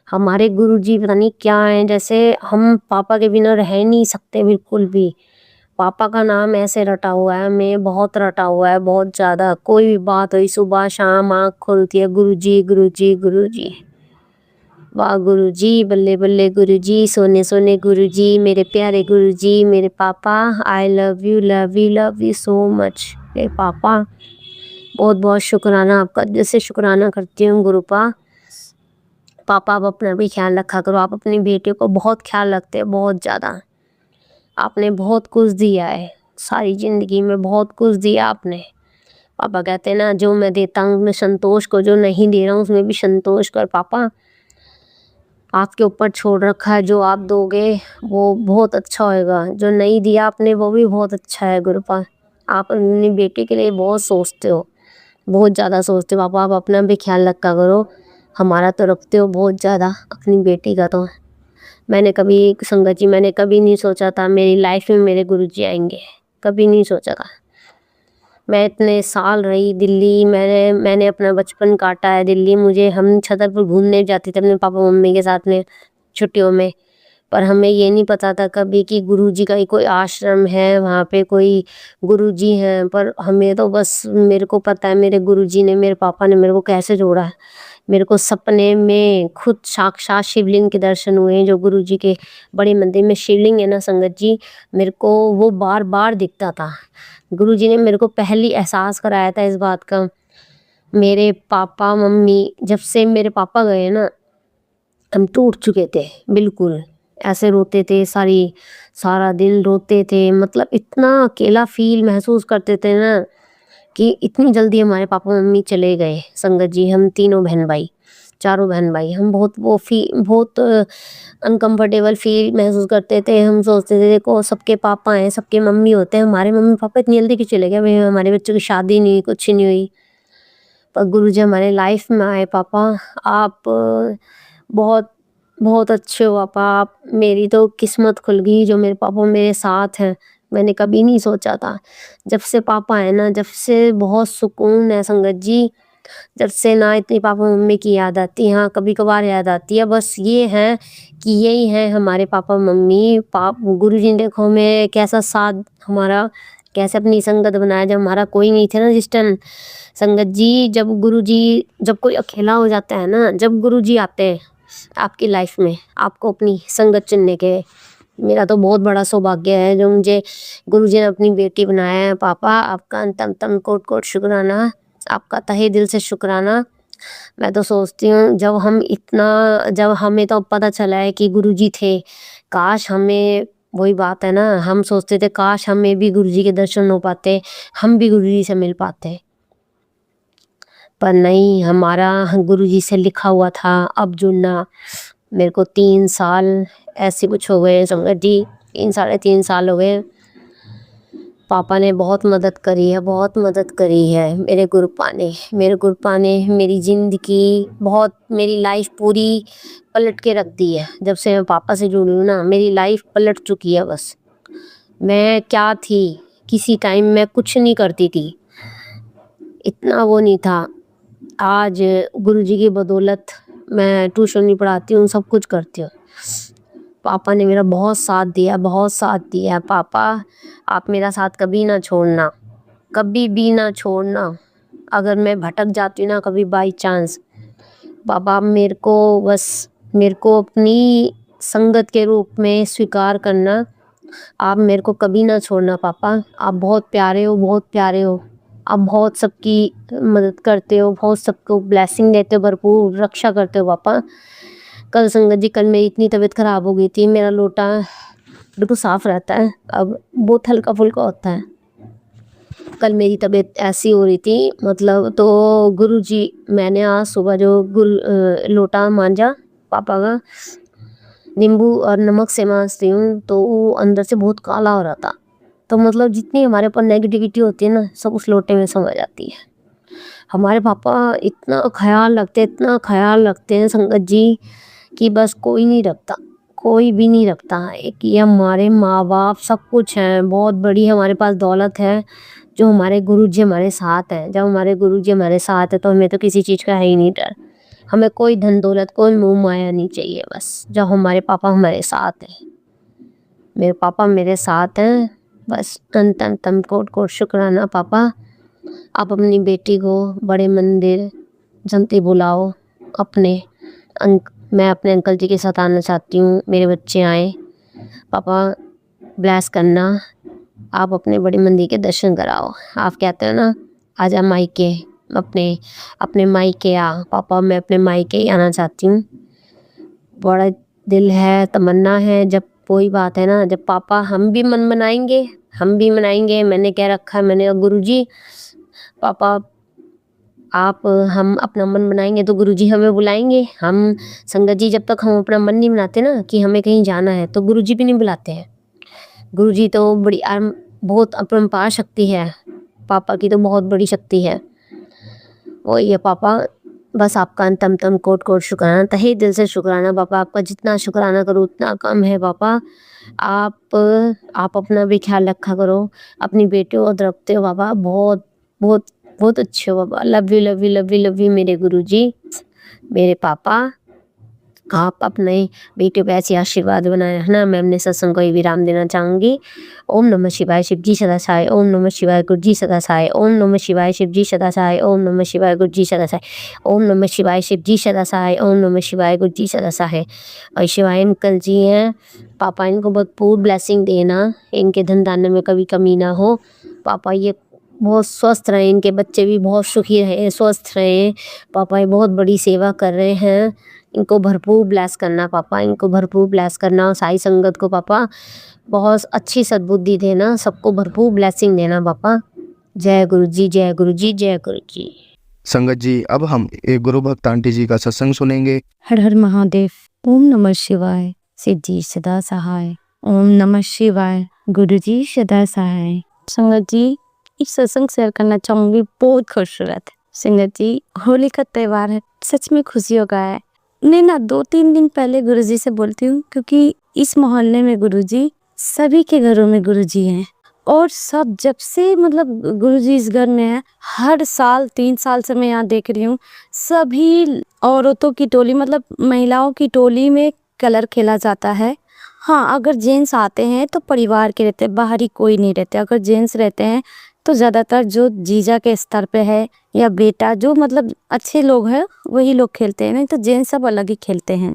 [SPEAKER 6] हमारे गुरुजी पता नहीं क्या है, जैसे हम पापा के बिना रह नहीं सकते बिल्कुल भी। पापा का नाम ऐसे रटा हुआ है, हमें बहुत रटा हुआ है, बहुत ज़्यादा। कोई भी बात हुई सुबह शाम आँख खुलती है गुरुजी गुरुजी गुरुजी। वाह गुरुजी, बल्ले बल्ले गुरुजी, सोने सोने गुरुजी, मेरे प्यारे गुरुजी, मेरे पापा, I love you love you love you so much. मेरे पापा बहुत बहुत शुक्राना आपका, जैसे शुक्राना करती हूँ गुरुपा। पापा आप अपना भी ख्याल रखा करो, आप अपनी बेटी को बहुत ख्याल रखते हैं, बहुत ज़्यादा। आपने बहुत कुछ दिया है, सारी ज़िंदगी में बहुत कुछ दिया आपने। पापा कहते हैं ना, जो मैं देता हूँ उसमें संतोष को, जो नहीं दे रहा हूँ उसमें भी संतोष कर। पापा आपके ऊपर छोड़ रखा है, जो आप दोगे वो बहुत अच्छा होएगा, जो नहीं दिया आपने वो भी बहुत अच्छा है गुरुपा। आप अपनी बेटी के लिए बहुत सोचते हो, बहुत ज़्यादा सोचते हो पापा। आप अपना भी ख्याल रखा करो, हमारा तो रखते हो बहुत ज़्यादा, अपनी बेटी का तो। मैंने कभी संगत जी, मैंने कभी नहीं सोचा था मेरी लाइफ में मेरे गुरुजी आएंगे, कभी नहीं सोचा था। मैं इतने साल रही दिल्ली, मैंने अपना बचपन काटा है दिल्ली। मुझे हम छतरपुर घूमने जाते थे अपने पापा मम्मी के साथ में छुट्टियों में, पर हमें ये नहीं पता था कभी कि गुरुजी का ही कोई आश्रम है, वहाँ पे कोई गुरुजी हैं। पर हमें तो बस मेरे को पता है मेरे गुरुजी ने, मेरे पापा ने मेरे को कैसे जोड़ा है। मेरे को सपने में खुद साक्षात शिवलिंग के दर्शन हुए हैं, जो गुरुजी के बड़े मंदिर में शिवलिंग है ना संगत जी, मेरे को वो बार बार दिखता था। गुरुजी ने मेरे को पहली एहसास कराया था इस बात का। मेरे पापा मम्मी, जब से मेरे पापा गए ना, हम टूट चुके थे बिल्कुल। ऐसे रोते थे, सारा दिन रोते थे, मतलब इतना अकेला फील महसूस करते थे ना कि इतनी जल्दी हमारे पापा मम्मी चले गए संगत जी। हम तीनों बहन भाई, चारों बहन भाई, हम बहुत अनकंफर्टेबल फील महसूस करते थे। हम सोचते थे देखो सबके पापा हैं, सबके मम्मी होते हैं, हमारे मम्मी पापा इतनी जल्दी क्यों चले गए, भाई हमारे बच्चों की शादी नहीं हुई, कुछ नहीं हुई। पर गुरुजी हमारे लाइफ में आए। पापा आप बहुत बहुत अच्छे हो पापा, आप, मेरी तो किस्मत खुल गई जो मेरे पापा मेरे साथ हैं। मैंने कभी नहीं सोचा था, जब से पापा है ना, जब से बहुत सुकून है संगत जी। जब से ना इतनी पापा मम्मी की याद आती है, हाँ कभी कभार याद आती है, बस ये है कि यही है हमारे पापा मम्मी। गुरुजी ने देखो हमें कैसा साथ हमारा, कैसे अपनी संगत बनाया जब हमारा कोई नहीं था ना जिस टाइम। संगत जी जब गुरुजी, जब कोई अकेला हो जाता है ना, जब गुरुजी आते हैं आपकी लाइफ में, आपको अपनी संगत चुनने के, मेरा तो बहुत बड़ा सौभाग्य है जो मुझे गुरुजी ने अपनी बेटी बनाया है। पापा आपका अंतम कोट कोट शुक्राना, आपका तहे दिल से शुक्राना। मैं तो सोचती हूँ जब हमें तो पता चला है कि गुरुजी थे, काश हमें, वही बात है ना, हम सोचते थे काश हमें भी गुरुजी के दर्शन हो पाते, हम भी गुरुजी से मिल पाते। पर नहीं, हमारा गुरुजी से लिखा हुआ था अब जुड़ना। मेरे को 3 साल ऐसे कुछ हो गए संगत जी, 3 साल हो गए। पापा ने बहुत मदद करी है, बहुत मदद करी है मेरे गुरुपा ने मेरी ज़िंदगी बहुत, मेरी लाइफ पूरी पलट के रख दी है। जब से मैं पापा से जुड़ी हूँ ना, मेरी लाइफ पलट चुकी है। बस मैं क्या थी, किसी टाइम मैं कुछ नहीं करती थी, इतना वो नहीं था। आज गुरुजी की बदौलत मैं ट्यूशन नहीं पढ़ाती हूँ, सब कुछ करती हूँ। पापा ने मेरा बहुत साथ दिया, बहुत साथ दिया। पापा आप मेरा साथ कभी ना छोड़ना, कभी भी ना छोड़ना। अगर मैं भटक जाती हूँ ना कभी बाई चांस, पापा मेरे को अपनी संगत के रूप में स्वीकार करना। आप मेरे को कभी ना छोड़ना पापा, आप बहुत प्यारे हो, बहुत प्यारे हो। आप बहुत सबकी मदद करते हो, बहुत सबको ब्लेसिंग देते हो, भरपूर रक्षा करते हो पापा। कल संगत जी, कल मेरी इतनी तबीयत ख़राब हो गई थी, मेरा लोटा बिल्कुल साफ़ रहता है, अब बहुत हल्का फुल्का होता है। कल मेरी तबीयत ऐसी हो रही थी, मतलब तो गुरुजी, मैंने आज सुबह जो लोटा मांजा पापा का, नींबू और नमक से मांजती हूँ तो वो अंदर से बहुत काला हो रहा था। तो मतलब जितनी हमारे ऊपर नेगेटिविटी होती है ना, सब उस लोटे में समा जाती है। हमारे पापा इतना ख़याल रखते हैं संगत जी कि बस कोई नहीं रखता, कोई भी नहीं रखता है। एक ये हमारे माँ-बाप सब कुछ हैं, बहुत बड़ी हमारे पास दौलत है, जो हमारे गुरुजी हमारे साथ हैं। जब हमारे गुरुजी हमारे साथ हैं तो हमें तो किसी चीज़ का है ही नहीं डर। हमें कोई धन दौलत, कोई मोह माया नहीं चाहिए बस, जब हमारे पापा हमारे साथ हैं। मेरे पापा मेरे साथ हैं, बस तन कोट शुक्राना पापा। आप अपनी बेटी को बड़े मंदिर जल्दी बुलाओ। मैं अपने अंकल जी के साथ आना चाहती हूँ, मेरे बच्चे आए। पापा ब्लेस करना, आप अपने बड़े मंदिर के दर्शन कराओ। आप कहते हो ना, आजा मायके, अपने मायके आ। पापा मैं अपने मायके ही आना चाहती हूँ। बड़ा दिल है, तमन्ना है। जब कोई बात है ना, जब पापा हम भी मनाएंगे। मैंने क्या रखा है, मैंने कहा गुरुजी पापा हम अपना मन बनाएंगे तो गुरुजी हमें बुलाएंगे। हम संगत जी जब तक हम अपना मन नहीं बनाते ना कि हमें कहीं जाना है, तो गुरुजी भी नहीं बुलाते हैं। गुरुजी तो बहुत अपरंपार शक्ति है, पापा की तो बहुत बड़ी शक्ति है। वही है पापा, बस आपका तम कोट शुक्राना, तहे दिल से शुक्राना पापा। आपका जितना शुक्राना करो उतना कम है पापा। आप अपना भी ख्याल रखा करो, अपनी बेटियों को रखते हो पापा। बहुत बहुत बहुत अच्छे हो पापा। लव यू मेरे गुरुजी, मेरे पापा। आप अपने बेटे पे ऐसी आशीर्वाद बनाए रखना। मैं अपने सत्संग को ये विराम देना चाहूँगी। ओम नमः शिवाय, शिव जी सदा सहाय। ओम नमः शिवाय, गुरु जी सदा सहाय। ओम नमः शिवाय, शिव जी सदा सहाय। ओम नमः शिवाय, गुरु जी सदा सहाय। ओम नमः शिवाय, शिव जी सदा सहाय। ओम नमः शिवाय, गुरु जी सदा सहाय। और शिवाय अंकल जी हैं, पापा इनको भरपूर ब्लेसिंग देना, इनके धन धान्य में कभी कमी ना हो पापा। ये बहुत स्वस्थ रहें, इनके बच्चे भी बहुत सुखी रहे, स्वस्थ रहें पापा। ये बहुत बड़ी सेवा कर रहे हैं, इनको भरपूर ब्लेस करना पापा, इनको भरपूर ब्लेस करना। और साई संगत को पापा बहुत अच्छी सद्बुद्धि देना, सबको भरपूर ब्लेसिंग देना पापा। जय गुरु जी, जय गुरु जी, जय गुरु जी।
[SPEAKER 1] संगत जी, अब हम एक गुरु भक्त आंटी जी का सत्संग सुनेंगे।
[SPEAKER 2] हर हर महादेव। ओम नमः शिवाय, शिव जी सदा सहाय। ओम नमः शिवाय, गुरु जी सदा सहाय। संगत जी, एक सत्संग शेयर करना चाहूंगी, बहुत खूबसूरत। संगत जी, होली का त्योहार है, सच में खुशियों का है। मैं ना 2-3 दिन पहले गुरुजी से बोलती हूँ, क्योंकि इस मोहल्ले में गुरुजी, सभी के घरों में गुरुजी हैं। और सब जब से मतलब गुरुजी इस घर में है, हर साल 3 साल से मैं यहाँ देख रही हूँ, सभी औरतों की टोली, मतलब महिलाओं की टोली में कलर खेला जाता है। हाँ, अगर जेंट्स आते हैं तो परिवार के रहते हैं, बाहरी कोई नहीं रहते। अगर जेंट्स रहते हैं तो ज़्यादातर जो जीजा के स्तर पे है या बेटा, जो मतलब अच्छे लोग हैं वही लोग खेलते हैं, नहीं तो जेंट्स सब अलग ही खेलते हैं।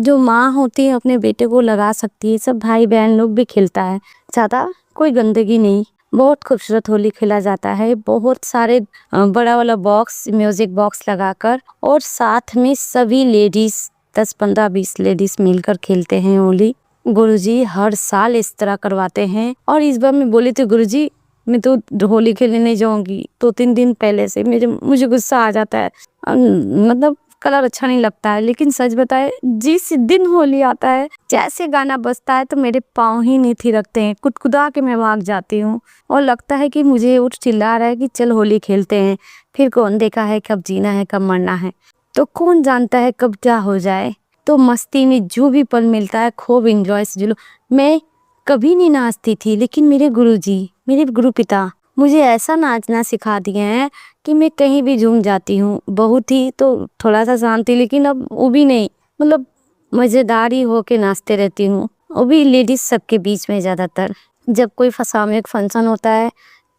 [SPEAKER 2] जो माँ होती है अपने बेटे को लगा सकती है, सब भाई बहन लोग भी खेलता है, ज़्यादा कोई गंदगी नहीं। बहुत खूबसूरत होली खेला जाता है, बहुत सारे बड़ा वाला बॉक्स, म्यूजिक बॉक्स लगाकर, और साथ में सभी लेडीज 10-15-20 लेडीज मिलकर खेलते हैं होली। गुरुजी हर साल इस तरह करवाते हैं। और इस बार मैं बोली थी, गुरुजी मैं तो होली खेलने नहीं जाऊंगी। 2-3 दिन पहले से मुझे गुस्सा आ जाता है, मतलब कलर अच्छा नहीं लगता है। लेकिन सच बताए, जिस दिन होली आता है, जैसे गाना बजता है तो मेरे पाँव ही नहीं थिरकते हैं, कुदकुदा के मैं भाग जाती हूँ। और लगता है कि मुझे उठ चिल्ला रहा है कि चल होली खेलते हैं। फिर कौन देखा है कब जीना है कब मरना है, तो कौन जानता है कब क्या हो जाए। तो मस्ती में जो भी पल मिलता है खूब इंजॉय से जुलो। मैं कभी नहीं नाचती थी, लेकिन मेरे गुरुजी, मेरे गुरु पिता मुझे ऐसा नाचना सिखा दिए हैं कि मैं कहीं भी झूम जाती हूँ। बहुत ही तो थोड़ा सा शांति, लेकिन अब वो भी नहीं, मतलब मज़ेदारी होके नाचते रहती हूँ। वो भी लेडीज सबके बीच में, ज़्यादातर जब कोई सामूहिक फंक्शन होता है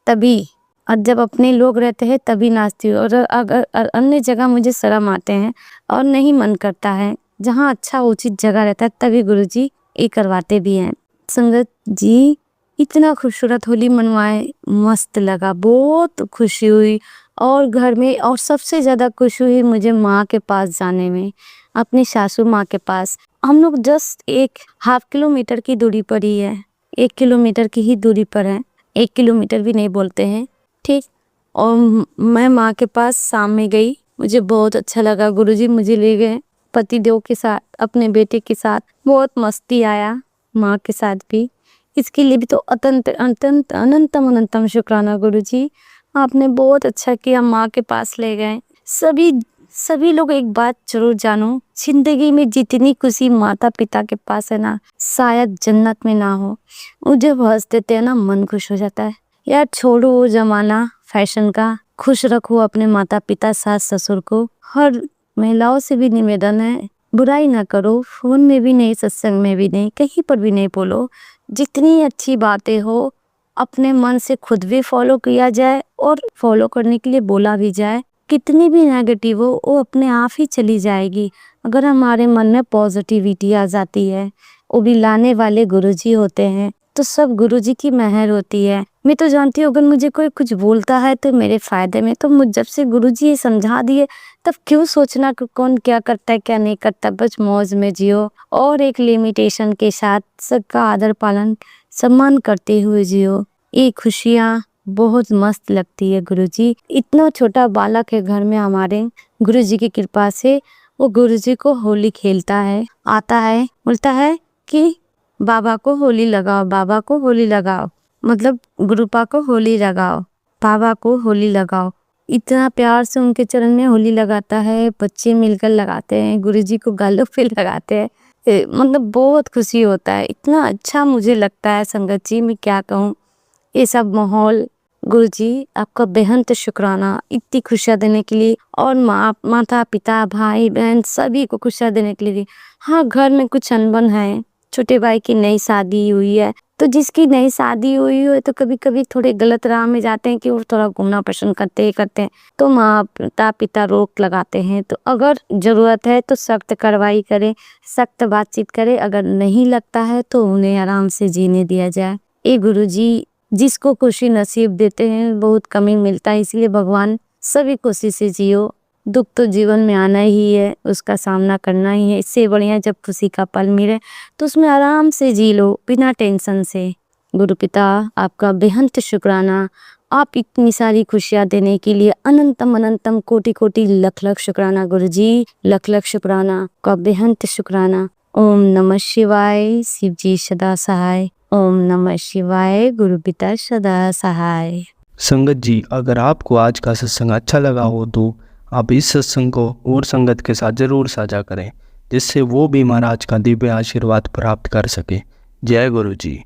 [SPEAKER 2] तभी, और जब अपने लोग रहते हैं तभी नाचती हूँ। और अगर अन्य जगह मुझे शर्म आते हैं और नहीं मन करता है, जहाँ अच्छा उचित जगह रहता है तभी गुरुजी ये करवाते भी हैं। संगत जी, इतना खूबसूरत होली मनवाए, मस्त लगा, बहुत खुशी हुई। और घर में, और सबसे ज़्यादा खुशी हुई मुझे माँ के पास जाने में, अपनी सासू माँ के पास। हम लोग जस्ट 1.5 किलोमीटर की दूरी पर ही है, 1 किलोमीटर की ही दूरी पर है, 1 किलोमीटर भी नहीं बोलते हैं, ठीक। और मैं माँ के पास शाम में गई, मुझे बहुत अच्छा लगा। गुरुजी मुझे ले गए,
[SPEAKER 7] पतिदेव के साथ, अपने बेटे के साथ बहुत मस्ती आया, माँ के साथ भी। इसके लिए भी तो अत्यंत अत्यंत अनंतम अनंतम शुक्राना गुरुजी। आपने बहुत अच्छा किया, माँ के पास ले गए। सभी लोग एक बात जरूर जानो, जिंदगी में जितनी खुशी माता पिता के पास है ना, शायद जन्नत में ना हो। वो जब हंस देते हैं ना, मन खुश हो जाता है। यार छोड़ो वो जमाना फैशन का, खुश रखो अपने माता पिता सास ससुर को। हर महिलाओं से भी निवेदन है, बुराई ना करो, फोन में भी नहीं, सत्संग में भी नहीं, कहीं पर भी नहीं बोलो। जितनी अच्छी बातें हो अपने मन से खुद भी फॉलो किया जाए और फॉलो करने के लिए बोला भी जाए। कितनी भी नेगेटिव हो वो अपने आप ही चली जाएगी अगर हमारे मन में पॉजिटिविटी आ जाती है। वो भी लाने वाले गुरुजी होते हैं, तो सब गुरुजी की मेहर होती है। मैं तो जानती हूँ अगर मुझे कोई कुछ बोलता है तो मेरे फायदे में, तो मुझ जब से गुरुजी ये समझा दिए तब क्यों सोचना कि कौन क्या करता है क्या नहीं करता। बस मौज में जियो और एक लिमिटेशन के साथ सबका आदर पालन सम्मान करते हुए जियो। ये खुशियाँ बहुत मस्त लगती है गुरुजी। इतना छोटा बालक है घर में हमारे, गुरुजी की कृपा से वो गुरुजी को होली खेलता है, आता है, बोलता है कि बाबा को होली लगाओ, बाबा को होली लगाओ, मतलब गुरुपा को होली लगाओ, बाबा को होली लगाओ। इतना प्यार से उनके चरण में होली लगाता है। बच्चे मिलकर लगाते हैं, गुरुजी को गालों पे लगाते हैं। मतलब बहुत खुशी होता है। इतना अच्छा मुझे लगता है संगत जी, मैं क्या कहूँ। ये सब माहौल, गुरुजी आपका बेहद शुक्राना इतनी खुशियाँ देने के लिए, और माता पिता भाई बहन सभी को खुशियाँ देने के लिए। हाँ, घर में कुछ अनबन है, छोटे भाई की नई शादी हुई है, तो जिसकी नई शादी हुई है तो कभी कभी थोड़े गलत राह में जाते हैं कि वो थोड़ा घूमना पसंद करते हैं, तो माता पिता रोक लगाते हैं। तो अगर जरूरत है तो सख्त कार्रवाई करें, सख्त बातचीत करें। अगर नहीं लगता है तो उन्हें आराम से जीने दिया जाए। ये गुरुजी जिसको खुशी नसीब देते हैं बहुत कमी मिलता है, इसलिए भगवान सभी खुशी से जियो। दुख तो जीवन में आना ही है, उसका सामना करना ही है। इससे बढ़िया जब खुशी का पल मिले तो उसमें आराम से जी लो बिना टेंशन से। गुरु पिता आपका बेहद शुक्राना, आप इतनी सारी खुशियाँ देने के लिए अनंतम अनंतम कोटि कोटि लख लख शुक्राना गुरुजी, लख लख शुक्राना, का बेहद शुक्राना। ओम नमः शिवाय, शिव जी सदा सहाय। ओम नमः शिवाय, गुरु पिता सदा सहाय।
[SPEAKER 1] संगत जी, अगर आपको आज का सत्संग अच्छा लगा हो तो आप इस सत्संग को और संगत के साथ जरूर साझा करें, जिससे वो भी महाराज का दिव्य आशीर्वाद प्राप्त कर सके। जय गुरु जी।